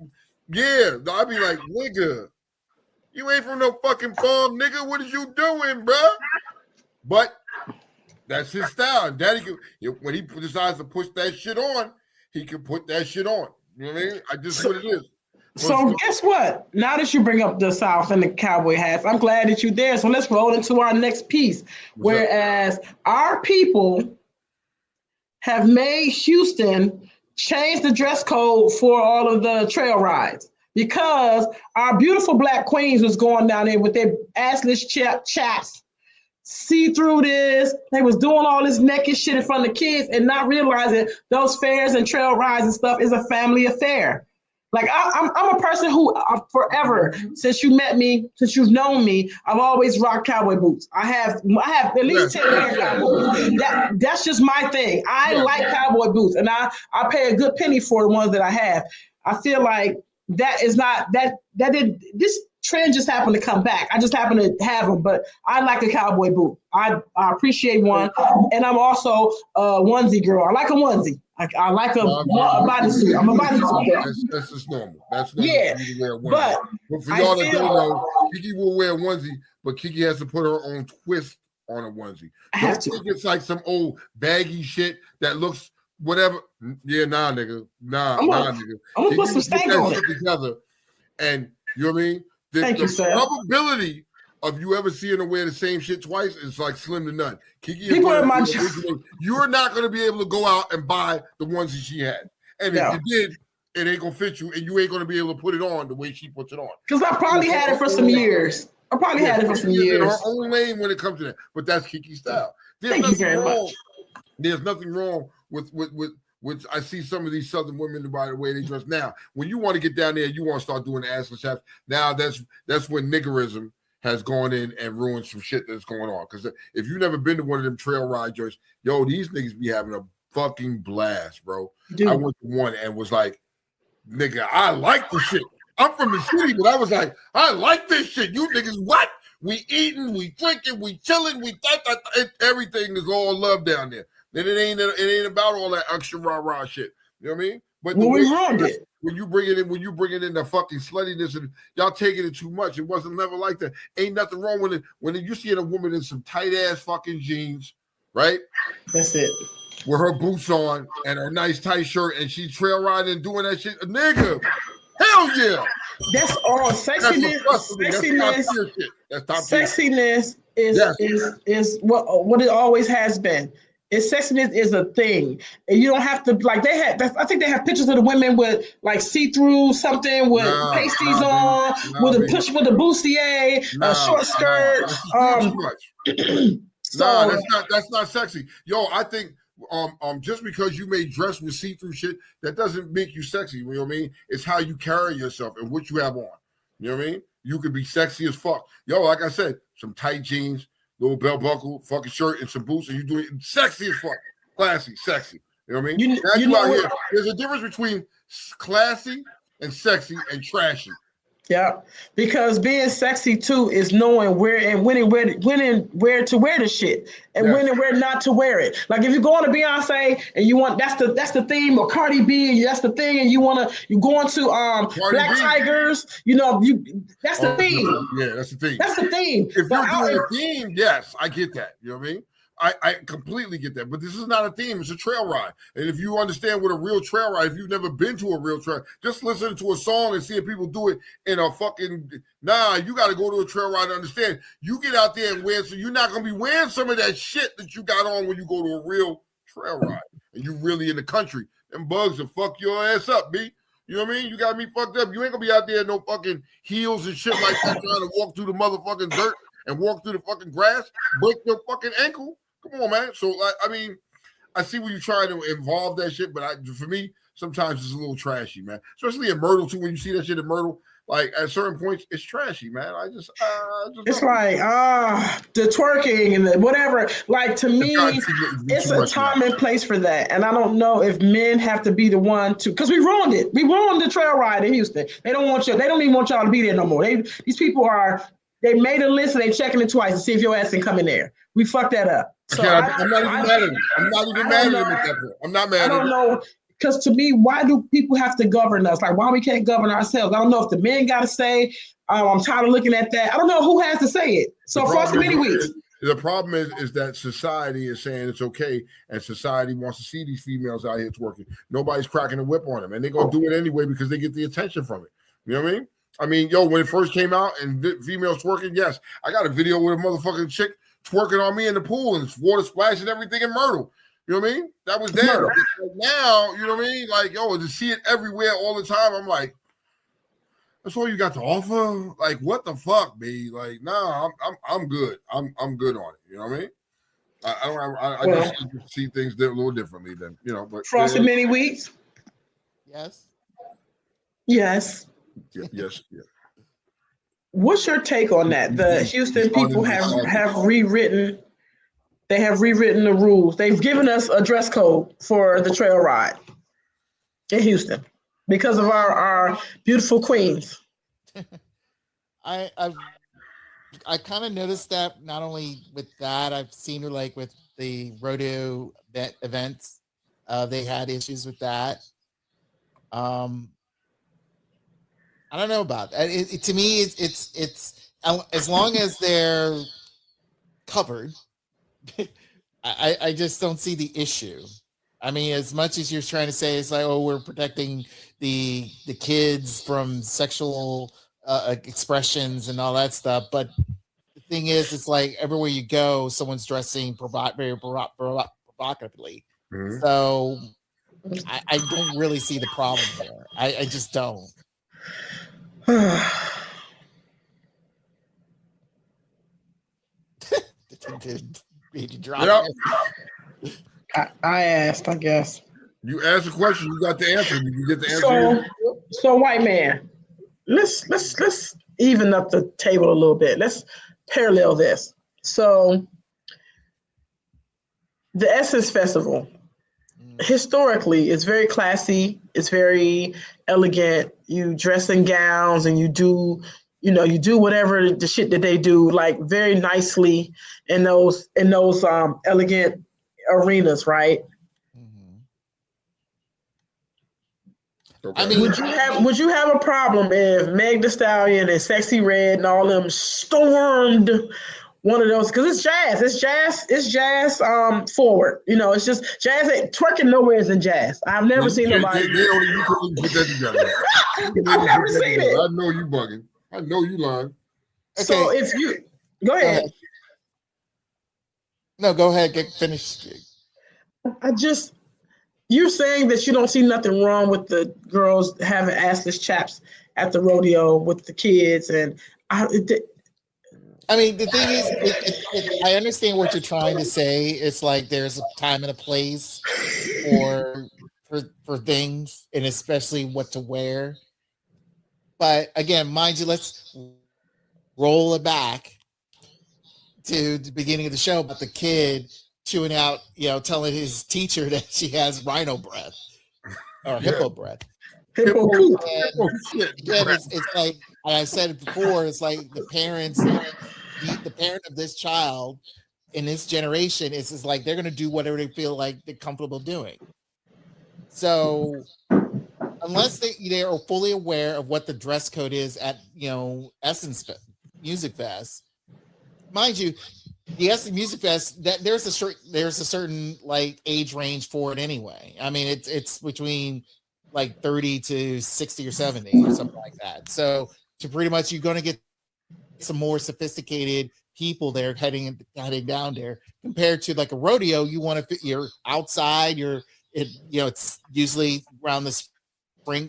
yeah. I'd be like, nigga, you ain't from no fucking farm, nigga. What is you doing, bro? But that's his style. Daddy, when he decides to push that shit on, he can put that shit on. You know what I mean? I just what it is. So guess what? Now that you bring up the South and the cowboy hats, I'm glad that you're there. So let's roll into our next piece. Whereas our people have made Houston change the dress code for all of the trail rides because our beautiful black queens was going down there with their assless chaps, see through this. They was doing all this naked shit in front of the kids and not realizing those fairs and trail rides and stuff is a family affair. Like I'm a person who forever, since you met me, since you've known me, I've always rocked cowboy boots. I have at least 10 pairs of cowboy boots. That's just my thing. I like cowboy boots, and I pay a good penny for the ones that I have. I feel like that is not this trend just happened to come back. I just happen to have them, but I like a cowboy boot. I appreciate one, and I'm also a onesie girl. I like a onesie. I like a bodysuit. I'm a bodysuit girl. That's just normal. That's normal. Yeah, but for y'all that don't know, Kiki will wear a onesie, but Kiki has to put her own twist on a onesie. Don't think it's like some old baggy shit that looks whatever. Yeah, nah, nigga. Nigga. I'm gonna put some stank on it together, and you know what I mean. Thank you, sir. Probability if you ever seeing her wear the same shit twice, it's like slim to none. Kiki, you're not going to be able to go out and buy the ones that she had. And if you did, it ain't going to fit you, and you ain't going to be able to put it on the way she puts it on. Because I probably had it for some years. Had it for some years. In her own lane when it comes to that. But that's Kiki's style. Thank you very much. There's nothing wrong with I see some of these Southern women by the way they dress. Now, when you want to get down there, you want to start doing the assless chaps. Now that's when niggerism has gone in and ruined some shit that's going on. Because if you've never been to one of them trail ride joints, yo, these niggas be having a fucking blast, bro. Dude. I went to one and was like, nigga, I like the shit. I'm from the city, but I was like, I like this shit. You niggas, what? We eating, we drinking, we chilling, everything is all love down there. Then it ain't about all that extra rah shit. You know what I mean? But we ruined it. When you bring it in the fucking sluttiness and y'all taking it too much, it wasn't never like that. Ain't nothing wrong with it. When you see a woman in some tight ass fucking jeans, right? That's it. With her boots on and her nice tight shirt, and she trail riding and doing that shit, nigga. Hell yeah! That's all sexiness. Sexiness is what it always has been. Sexiness is a thing, and you don't have to like they had. I think they have pictures of the women with like see-through something with pasties on, with a push with a bustier, a short skirt. So that's not sexy. Yo, I think just because you may dress with see-through shit, that doesn't make you sexy. You know what I mean? It's how you carry yourself and what you have on. You know what I mean? You could be sexy as fuck. Yo, like I said, some tight jeans, little belt buckle, fucking shirt, and some boots, and you do it sexy as fuck. Classy, sexy. You know what I mean? There's a difference between classy and sexy and trashy. Yeah, because being sexy too is knowing where and when and where to wear the shit and when and where not to wear it. Like if you're going to Beyonce and you want that's the theme, or Cardi B and that's the thing, and you're going to Black Tigers, that's the theme. Yeah, that's the theme. That's the theme. If you're doing a theme, yes, I get that. You know what I mean? I completely get that, but this is not a theme. It's a trail ride. And if you understand what a real trail ride, if you've never been to a real trail, just listen to a song and seeing people do it in a fucking, you got to go to a trail ride to understand. You get out there and wear, so you're not going to be wearing some of that shit that you got on when you go to a real trail ride. And you really in the country. Them bugs will fuck your ass up, B. You know what I mean? You got me fucked up. You ain't going to be out there in no fucking heels and shit like that trying to walk through the motherfucking dirt and walk through the fucking grass, break your fucking ankle. Come on, man. So, I mean, I see where you're trying to involve that shit, but for me, sometimes it's a little trashy, man. Especially in Myrtle, too, when you see that shit in Myrtle, like, at certain points, it's trashy, man. It's like, the twerking and the whatever. Like, to me, it's a time and place for that. And I don't know if men have to be the one to, because we ruined it. We ruined the trail ride in Houston. They don't even want y'all to be there no more. These people they made a list and they checking it twice to see if your ass can come in there. We fucked that up. So I'm not even mad at him. I'm not even mad at him at that point. I'm not mad at him. I don't know, because to me, why do people have to govern us? Like, why we can't govern ourselves? I don't know if the men got to say. I'm tired of looking at that. I don't know who has to say it. So for so many weeks. The problem is that society is saying it's okay, and society wants to see these females out here twerking. Nobody's cracking a whip on them, and they're going to do it anyway because they get the attention from it. You know what I mean? I mean, yo, when it first came out and females twerking, yes, I got a video with a motherfucking chick twerking on me in the pool and it's water splashing everything in Myrtle. You know what I mean? That was then. Like now, you know what I mean? Like, yo, to see it everywhere all the time, I'm like, that's all you got to offer? Like, what the fuck, B? Like, nah, I'm good. I'm good on it. You know what I mean? I just see things a little differently than, but Frosted Mini Wheats? Yes. Yes. Yes. What's your take on that? The Houston people have rewritten. They have rewritten the rules. They've given us a dress code for the trail ride in Houston because of our beautiful queens. I kind of noticed that not only with that, I've seen her like with the rodeo events. They had issues with that. I don't know about that. To me, it's as long as they're covered, I just don't see the issue. I mean, as much as you're trying to say it's like, oh, we're protecting the kids from sexual expressions and all that stuff, but the thing is, it's like everywhere you go, someone's dressing very provocatively. Mm-hmm. So I don't really see the problem here. I just don't. Did you drop it? I asked, I guess. You asked a question, you got the answer. Did you get the answer? So white man, let's even up the table a little bit. Let's parallel this. So the Essence Festival, historically, it's very classy, it's very elegant. You dress in gowns and you do whatever the shit that they do, like very nicely in those elegant arenas, right? Okay. I mean, would you have a problem if Meg Thee Stallion and Sexy Red and all them stormed one of those? Because it's jazz forward. It's just jazz. Twerking nowhere is in jazz. I've never seen nobody. You couldn't put that together. I've never seen it. I know you bugging. I know you lying. Okay. So if you go ahead. No, go ahead. Get finished. You're saying that you don't see nothing wrong with the girls having assless chaps at the rodeo with the kids, and I mean, the thing is, I understand what you're trying to say. It's like there's a time and a place for things, and especially what to wear. But again, mind you, let's roll it back to the beginning of the show about the kid chewing out, telling his teacher that she has rhino breath or hippo breath. Hippo poop. It's like, and I said it before, it's like the parent of this child in this generation is like they're going to do whatever they feel like they're comfortable doing. So unless they are fully aware of what the dress code is at Essence Music Fest, mind you, the Essence Music Fest, that there's a certain like age range for it anyway. I mean, it's between like 30 to 60 or 70 or something like that. So to pretty much you're going to get some more sophisticated people there heading down there compared to like a rodeo. You're outside, it's usually around the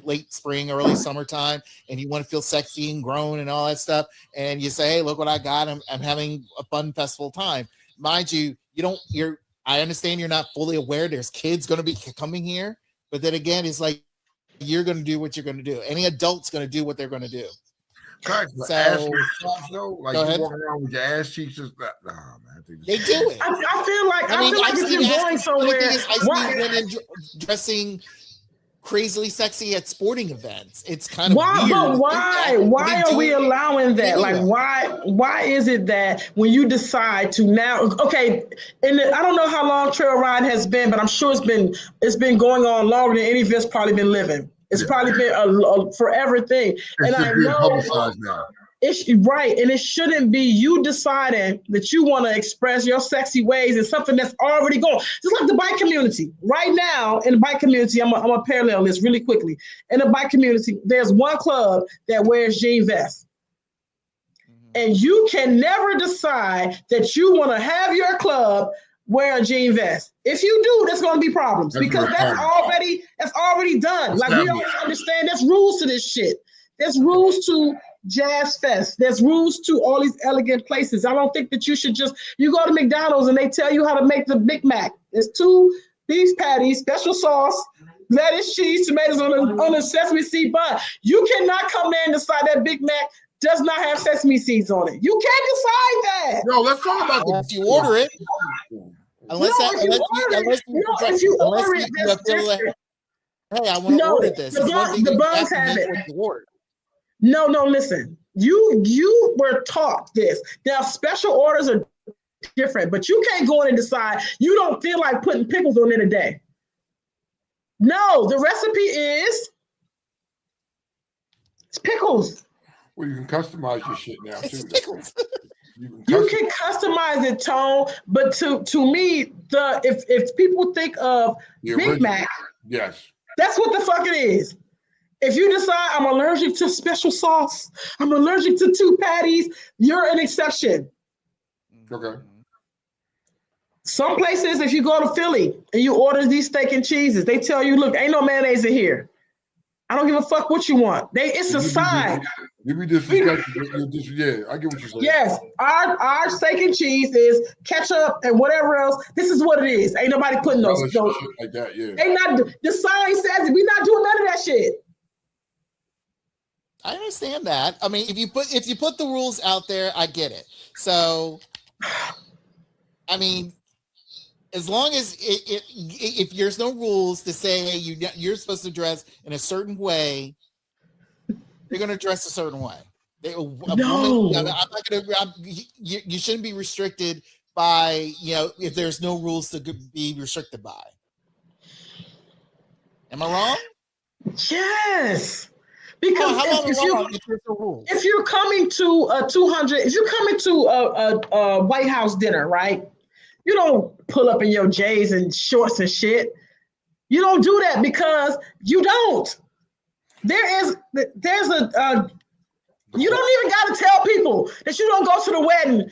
late spring, early summertime, and you want to feel sexy and grown and all that stuff. And you say, hey, look what I got. I'm having a fun festival time. Mind you, I understand you're not fully aware there's kids going to be coming here, but then again, it's like, you're going to do what you're going to do. Any adult's going to do what they're going to do. Like you walking around with your ass cheeks, just nah, man. They do it. I feel like if you're going somewhere, I see women dressing crazily sexy at sporting events. It's kind of weird. But why are we allowing that? Like, why is it that when you decide to now, okay, and I don't know how long Trail Ride has been, but I'm sure it's been going on longer than any of us probably been living. It's probably been a forever thing. And I know publicized now. It's right, and it shouldn't be you deciding that you want to express your sexy ways in something that's already going. Just like the bike community. Right now, in the bike community, I'm a parallel this really quickly. In the bike community, there's one club that wears jean vests. And you can never decide that you want to have your club wear a jean vest. If you do, there's going to be problems because that's already done. Like, we always understand there's rules to this shit. There's rules to Jazz Fest. There's rules to all these elegant places. I don't think that you should you go to McDonald's and they tell you how to make the Big Mac. There's 2 beef patties, special sauce, lettuce, cheese, tomatoes on a sesame seed bun. You cannot come there and decide that Big Mac does not have sesame seeds on it. You can't decide that. No, let's talk about if you order it. If you order it, that's different. Hey, I want to order this. The buns have it. No, listen. You were taught this. Now, special orders are different, but you can't go in and decide you don't feel like putting pickles on it today. No, the recipe is it's pickles. Well, you can customize your shit now too. Pickles. You can customize it, Tone, but to me, if people think of Big Mac, yes, that's what the fuck it is. If you decide I'm allergic to special sauce, I'm allergic to 2 patties, you're an exception. Okay. Some places, if you go to Philly and you order these steak and cheeses, they tell you, look, ain't no mayonnaise in here. I don't give a fuck what you want. It's a sign. You be disrespectful. Yeah, I get what you're saying. Yes, our steak and cheese is ketchup and whatever else. This is what it is. Ain't nobody putting those shit like that. Yeah. They not. The sign says it. We not doing none of that shit. I understand that. I mean, if you put the rules out there, I get it. So, I mean, as long as if there's no rules to say, hey, you're supposed to dress in a certain way, you're going to dress a certain way. You shouldn't be restricted by, if there's no rules to be restricted by. Am I wrong? Yes. Because if you're coming to a 200, if you're coming to a White House dinner, right? You don't pull up in your J's and shorts and shit. You don't do that because you don't. There's a you don't even got to tell people that you don't go to the wedding.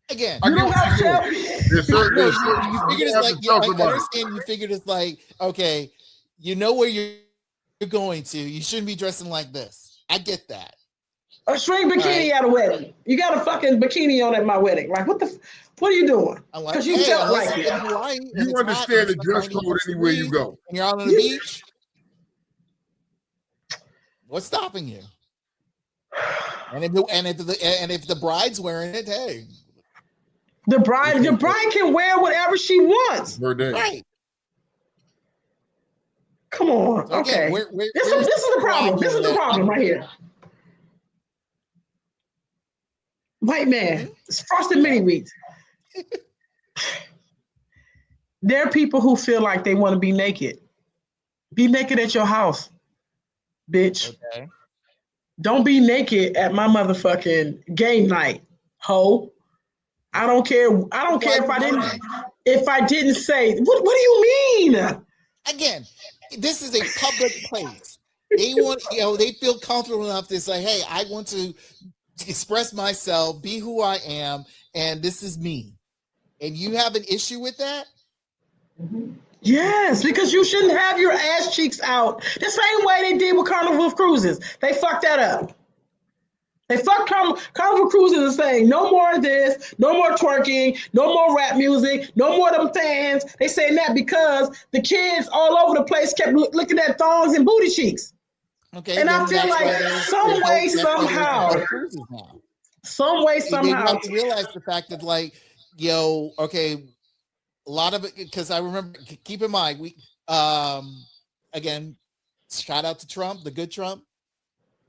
Again, you don't got to tell people. You figured it's like, I understand you figured it's like, okay, you know where you're going to. You shouldn't be dressing like this. I get that. A string bikini at a wedding. You got a fucking bikini on at my wedding. Like, what are you doing? Because you felt like it. You understand the dress code anywhere you go. And you're out on the beach. What's stopping you? And if the bride's wearing it, hey. The bride can wear whatever she wants. Right. Come on. So okay. Again, this is the problem. This is the problem right here. White man, it's frosted mini wheats. There are people who feel like they want to be naked. Be naked at your house, bitch. Okay. Don't be naked at my motherfucking game night, ho. I don't care. I don't care if I didn't say. What do you mean? Again, this is a public place. They want, they feel comfortable enough to say, hey, I want to express myself, be who I am, and this is me. And you have an issue with that? Yes, because you shouldn't have your ass cheeks out the same way they did with Carnival Cruises. They fucked that up. They fucked Carnival Cruises and saying no more of this, no more twerking, no more rap music, no more of them fans. They saying that because the kids all over the place kept looking at thongs and booty cheeks. Okay, and I feel like some way, somehow, you have to realize the fact that, like, okay, a lot of it, because I remember, keep in mind, we, again, shout out to Trump, the good Trump.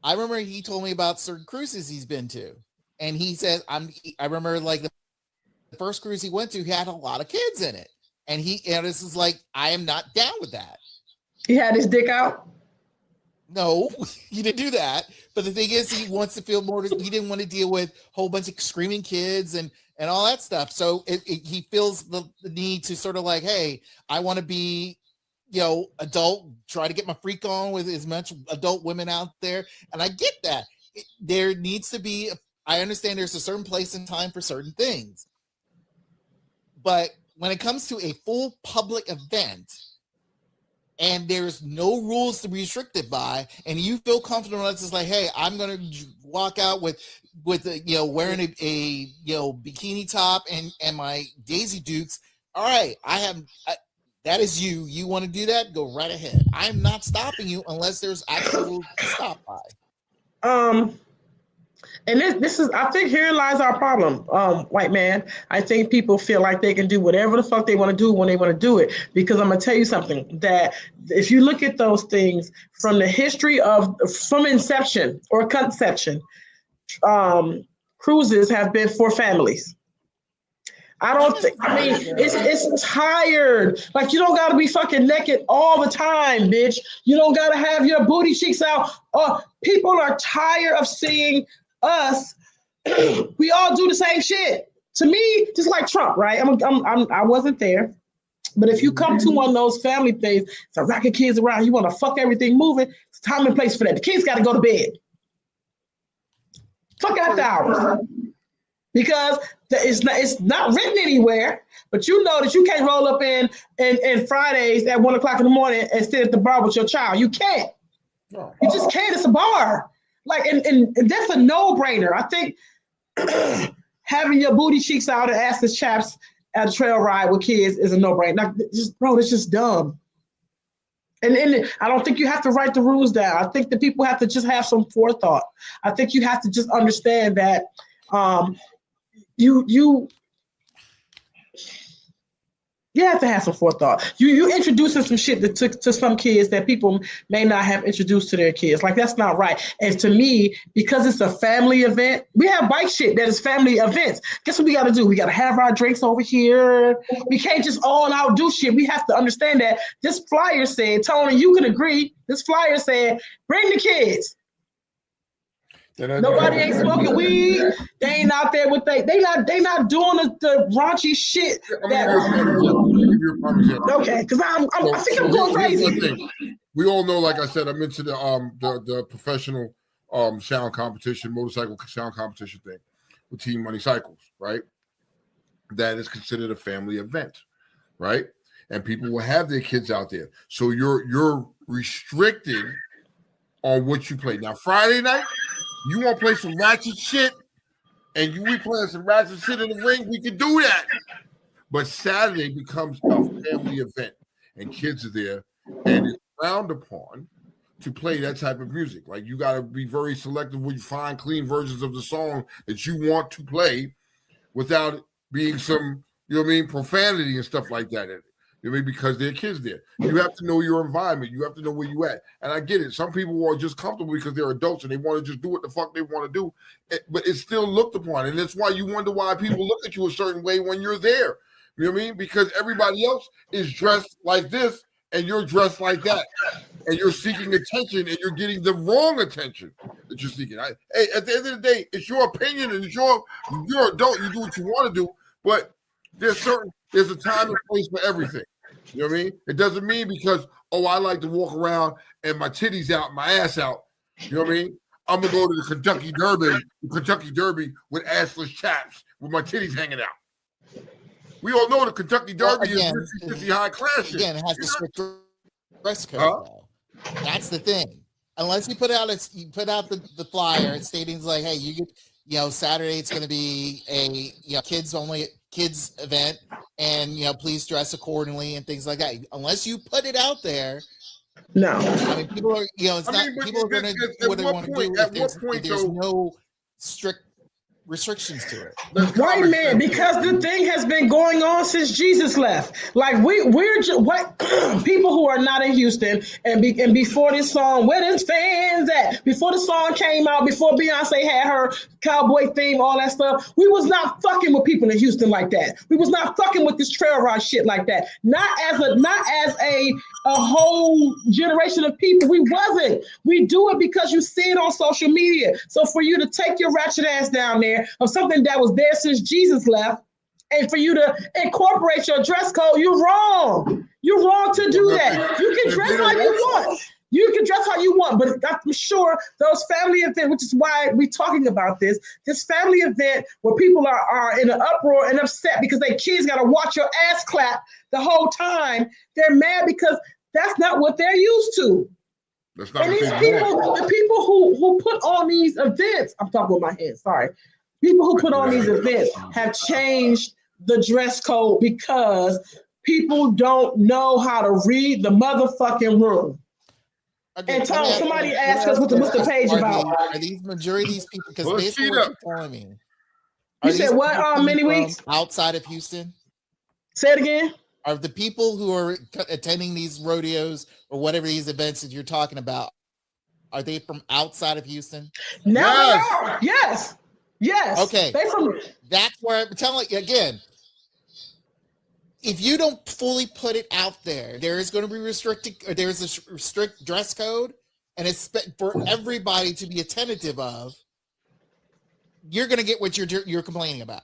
I remember he told me about certain cruises he's been to, and he said, I remember like the first cruise he went to, he had a lot of kids in it, and this is like, I am not down with that. He had his dick out. No, he didn't do that. But the thing is, he wants to feel more. He didn't want to deal with a whole bunch of screaming kids and all that stuff. So he feels the need to sort of like, hey, I want to be, adult, try to get my freak on with as much adult women out there. And I get that. There needs to be, I understand there's a certain place and time for certain things. But when it comes to a full public event, and there's no rules to be restricted by, and you feel comfortable enough, it's like, hey, I'm gonna walk out with wearing a bikini top and my Daisy Dukes. All right, that is you. You want to do that? Go right ahead. I'm not stopping you unless there's actual rules to stop by. And this is, I think herein lies our problem, white man. I think people feel like they can do whatever the fuck they want to do when they want to do it. Because I'm going to tell you something, that if you look at those things from the history from inception or conception, cruises have been for families. It's tired. Like, you don't got to be fucking naked all the time, bitch. You don't got to have your booty cheeks out. People are tired of seeing us. We all do the same shit. To me, just like Trump, right? I wasn't there, but if you come to one of those family things, it's a rack of kids around, you want to fuck everything moving, it's time and place for that. The kids got to go to bed. Fuck after hours. because it's not written anywhere. But you know that you can't roll up in Fridays at 1 o'clock in the morning and sit at the bar with your child. You can't. No. You just can't. It's a bar. Like, and that's a no-brainer. I think having your booty cheeks out and assless chaps at a trail ride with kids is a no-brainer. Like, it's just dumb. And I don't think you have to write the rules down. I think that people have to just have some forethought. I think you have to just understand that you have to have some forethought. You introducing some shit to some kids that people may not have introduced to their kids. Like, that's not right. And to me, because it's a family event, we have bike shit that is family events. Guess what we got to do? We got to have our drinks over here. We can't just all out do shit. We have to understand that this flyer said, Tony, you can agree. This flyer said, bring the kids. Nobody ain't smoking weed. They ain't out there with they not doing the raunchy shit. Okay, because I think I'm going crazy. We all know, like I said, I'm into the professional sound competition, motorcycle sound competition thing with Team Money Cycles, right? That is considered a family event, right? And people will have their kids out there. So you're restricted on what you play. Now, Friday night, you want to play some ratchet shit, and we playing some ratchet shit in the ring, we can do that. But Saturday becomes a family event, and kids are there, and it's frowned upon to play that type of music. Like, you got to be very selective when you find clean versions of the song that you want to play without being some, profanity and stuff like that in it. Because there are kids there. You have to know your environment. You have to know where you at. And I get it. Some people are just comfortable because they're adults and they want to just do what the fuck they want to do. But it's still looked upon. And that's why you wonder why people look at you a certain way when you're there. You know what I mean? Because everybody else is dressed like this and you're dressed like that. And you're seeking attention and you're getting the wrong attention that you're seeking. Hey, at the end of the day, it's your opinion and you're an adult. You do what you want to do. But there's a time and place for everything. You know what I mean? It doesn't mean because, I like to walk around and my titties out, my ass out. You know what I mean? I'm going to go to the Kentucky Derby with assless chaps with my titties hanging out. We all know the Kentucky Derby is high class. Again, it has to strict dress code. That's the thing. Unless you put out the flyer stating like, hey, Saturday it's going to be a kids event, and please dress accordingly and things like that. Unless you put it out there, no. I mean, people are people are going to do what they want to do if there's no strict restrictions to it. Right, man, because the thing has been going on since Jesus left. Like we're just what people who are not in Houston and before this song, where there's fans at? Before the song came out, before Beyonce had her cowboy theme, all that stuff, we was not fucking with people in Houston like that. We was not fucking with this trail ride shit like that. Not as a whole generation of people. We wasn't. We do it because you see it on social media. So for you to take your ratchet ass down there of something that was there since Jesus left, and for you to incorporate your dress code, you're wrong. You're wrong to do that. You can dress how you want. You can dress how you want, but I'm sure those family events, which is why we're talking about this family event where people are in an uproar and upset because their kids got to watch your ass clap the whole time. They're mad because that's not what they're used to. That's not and these people, the people who put on these events, I'm talking with my head, sorry. People who put on these events have changed the dress code because people don't know how to read the motherfucking room. Okay, and Tom, somebody asked us what's the page about. Are these majority of these people? Because basically what you're telling me. You said what? Many weeks outside of Houston. Say it again. Are the people who are attending these rodeos or whatever these events that you're talking about? Are they from outside of Houston? No. Yes. Okay. That's where I'm telling you again. If you don't fully put it out there, there is going to be there's a strict dress code, and it's for everybody to be attentive of. You're going to get what you're complaining about.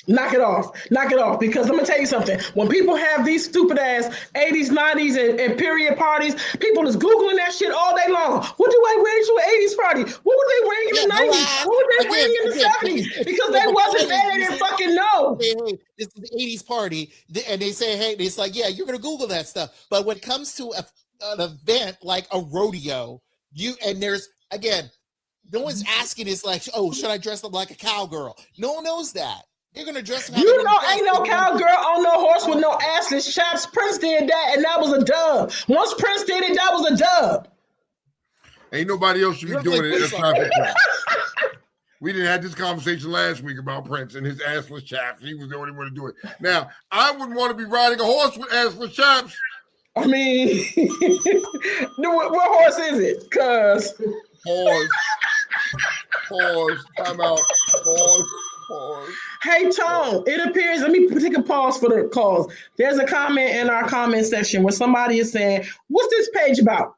Knock it off. Knock it off. Because let me tell you something. When people have these stupid ass 80s, 90s, and period parties, people is Googling that shit all day long. What do I wear to an 80s party? What were they wearing in the 90s? What were they wearing in the 70s? Because they wasn't there, they didn't fucking know. Hey, this is the 80s party. And they say, hey, it's like, yeah, you're going to Google that stuff. But when it comes to an event like a rodeo, there's, again, no one's asking, it's like, oh, should I dress up like a cowgirl? No one knows that. They're gonna dress. You know, ain't no cowgirl on no horse with no assless chaps. Prince did that, and that was a dub. Once Prince did it, that was a dub. Ain't nobody else should be doing it. That's time for Prince. We didn't have this conversation last week about Prince and his assless chaps. He was the only one to do it. Now, I wouldn't want to be riding a horse with assless chaps. I mean, what horse is it? Cause pause, time out, pause. Hey, Tone, it appears, let me take a pause for the calls. There's a comment in our comment section where somebody is saying, what's this page about?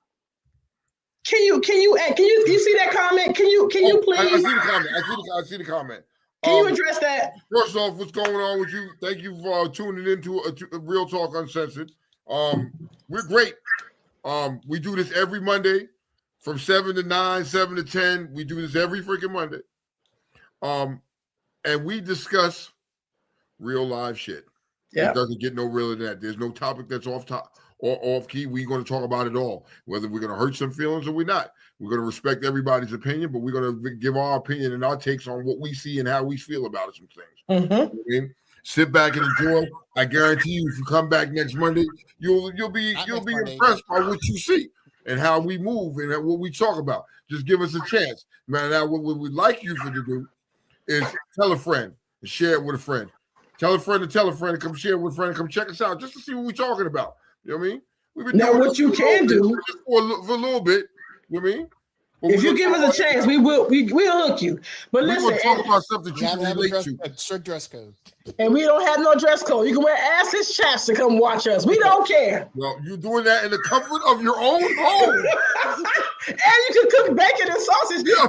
Can you see that comment? Can you please? I see the comment. I see the comment. Can you address that? First off, what's going on with you? Thank you for tuning into a Real Talk Uncensored. We're great. We do this every Monday from 7 to 9, 7 to 10. We do this every freaking Monday. And we discuss real live shit. It doesn't get no realer than that. There's no topic that's off top or off key. We're going to talk about it all, whether we're going to hurt some feelings or we're not. We're going to respect everybody's opinion, but we're going to give our opinion and our takes on what we see and how we feel about some things. Mm-hmm. You know, sit back and enjoy. I guarantee you, if you come back next Monday, you'll be impressed by what you see and how we move and what we talk about. Just give us a chance. Man, now what we'd like you to do is tell a friend and share it with a friend. Tell a friend and come share it with a friend and come check us out just to see what we're talking about. You know what I mean? We've been now, what you can do for a little bit. You know what I mean? But if you give us a chance, we'll hook you. But listen, we're going to talk about stuff that you can relate to. A strict dress code. And we don't have no dress code. You can wear assless chaps to come watch us. We don't care. Well, you're doing that in the comfort of your own home. And you can cook bacon and sausage. Yeah,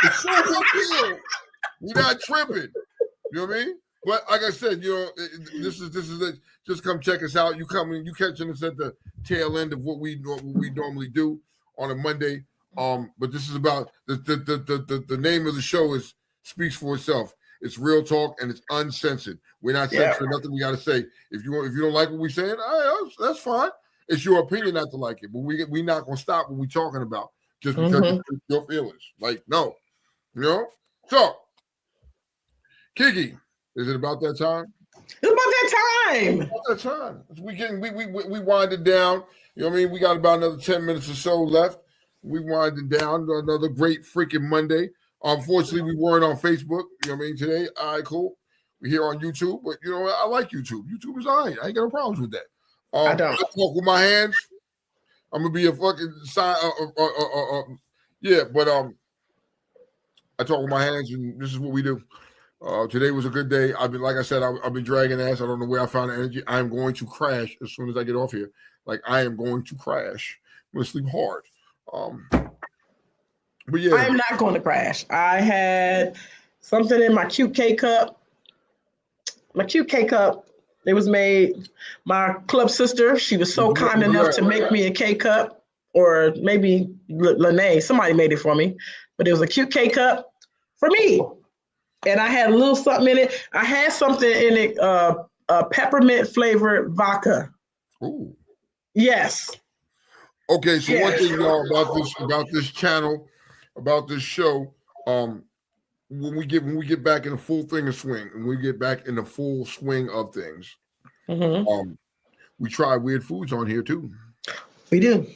it's so good. We're not tripping. You know what I mean? But like I said, you know, this is it. Just come check us out. You catching us at the tail end of what we normally do on a Monday. But this is about the name of the show speaks for itself. It's Real Talk and it's uncensored. We're not censoring nothing we got to say. If you don't like what we're saying, that's fine. It's your opinion not to like it, but we're not gonna stop what we're talking about just because it's your feelings. Like, no, you know. So, Kiki, is it about that time? It's about that time. About that time. We winding down. You know what I mean? We got about another 10 minutes or so left. We winding down another great freaking Monday. Unfortunately, we weren't on Facebook. You know what I mean? Today, all right, cool. We're here on YouTube, but you know I like YouTube. YouTube is all right. I ain't got no problems with that. I don't. I talk with my hands. I'm gonna be a fucking sign. But I talk with my hands, and this is what we do. Today was a good day. I've been dragging ass. I don't know where I found the energy. I'm going to crash as soon as I get off here. Like, I am going to crash. I'm gonna sleep hard. But yeah, I am not going to crash. I had something in my cute K cup. My cute K cup. It was made. My club sister. She was so kind enough to make me a K cup, or maybe Lene. Somebody made it for me, but it was a cute K cup for me. And I had a little something in it. I had something in it, peppermint flavored vodka. Ooh. Yes. Okay, so one thing, y'all, about this channel, about this show, when we get back in the full thing of swing, and we get back in the full swing of things, we try weird foods on here too. We do.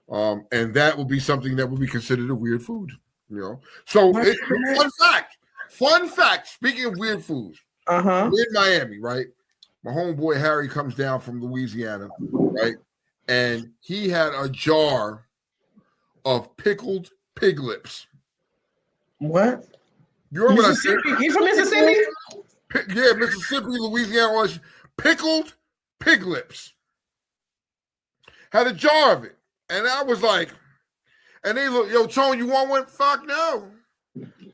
And that will be something that will be considered a weird food, you know. So fun fact, speaking of weird foods, we're in Miami, right? My homeboy Harry comes down from Louisiana, right? And he had a jar of pickled pig lips. What? You remember what I said? He's from Mississippi? Yeah, Mississippi, Louisiana, pickled pig lips. Had a jar of it. And I was like, and they look, yo, Tone, you want one? Fuck no.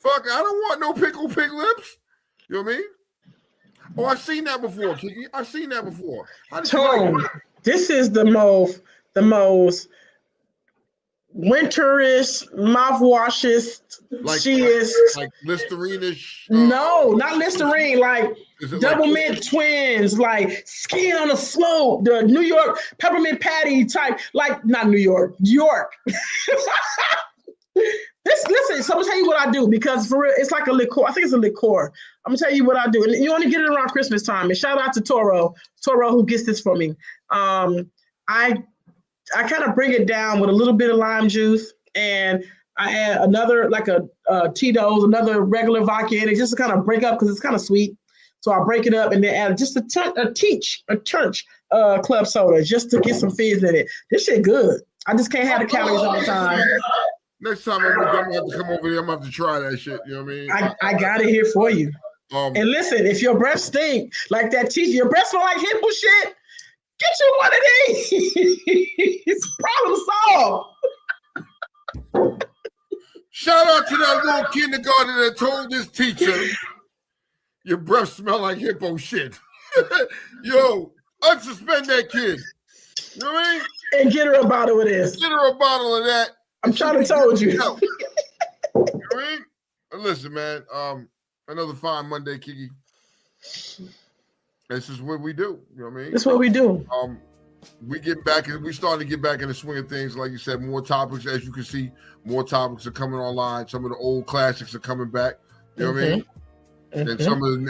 Fuck, I don't want no pickle pig lips. You know what I mean? Oh, I've seen that before, Kiki. I've seen that before. Tone, this is the most winterish, mouthwashes. She is like Listerine-ish. No, not Listerine. Like double mint twins, like skin on a slope. The New York peppermint patty type. Like not New York, York. Listen, so I'm gonna tell you what I do because for real, it's like a liqueur. I think it's a liqueur. I'm gonna tell you what I do, and you only get it around Christmas time. And shout out to Toro, who gets this for me. I kind of bring it down with a little bit of lime juice, and I add another like a Tito's, another regular vodka in it, just to kind of break up because it's kind of sweet. So I break it up and then add just a church club soda just to get some fizz in it. This shit good. I just can't have the calories all the time. Next time I'm gonna have to come over here. I'm gonna have to try that shit. You know what I mean? I got it here for you. And listen, if your breath stink like that teacher, your breath smell like hippo shit, get you one of these. Problem solved. Shout out to that little kindergarten that told this teacher, your breath smell like hippo shit. Yo, unsuspend that kid. You know what I mean? And get her a bottle of this. Get her a bottle of that. I'm trying to told you. You know what I mean? Listen, man. Another fine Monday, Kiki. This is what we do. You know what I mean? That's what we do. We starting to get back in the swing of things. Like you said, more topics, as you can see, more topics are coming online. Some of the old classics are coming back. You know what I mean?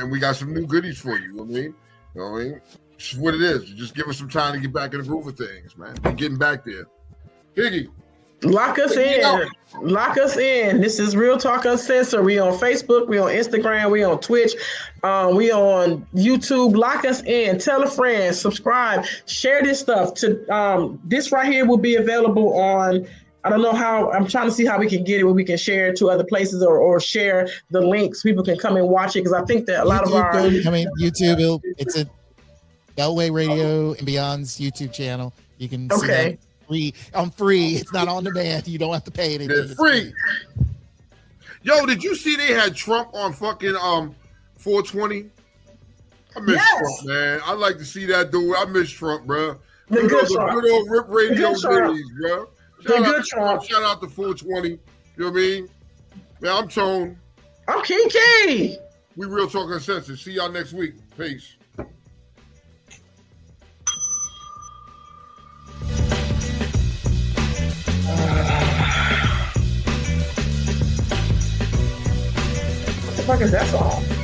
And we got some new goodies for you. You know what I mean? You know what I mean? It's what it is. Just give us some time to get back in the groove of things, man. We're getting back there. Kiki. Lock us in. Lock us in. This is Real Talk Uncensored. We on Facebook. We on Instagram. We on Twitch. We on YouTube. Lock us in. Tell a friend. Subscribe. Share this stuff. This right here will be available on. I don't know how. I'm trying to see how we can get it where we can share it to other places or share the links. People can come and watch it because I think that a lot of our. YouTube. It's a Beltway Radio and Beyond's YouTube channel. You can see that. I'm free. It's not on demand. You don't have to pay anything. It's free. Yo, did you see they had Trump on fucking 420? I miss Trump, man. I like to see that dude. I miss Trump, bro. Good old Rip Radio days, bro. Shout out to 420. You know what I mean? Man, I'm Tone. I'm Kiki. We Real Talk Uncensored. See y'all next week. Peace. What the fuck is that song?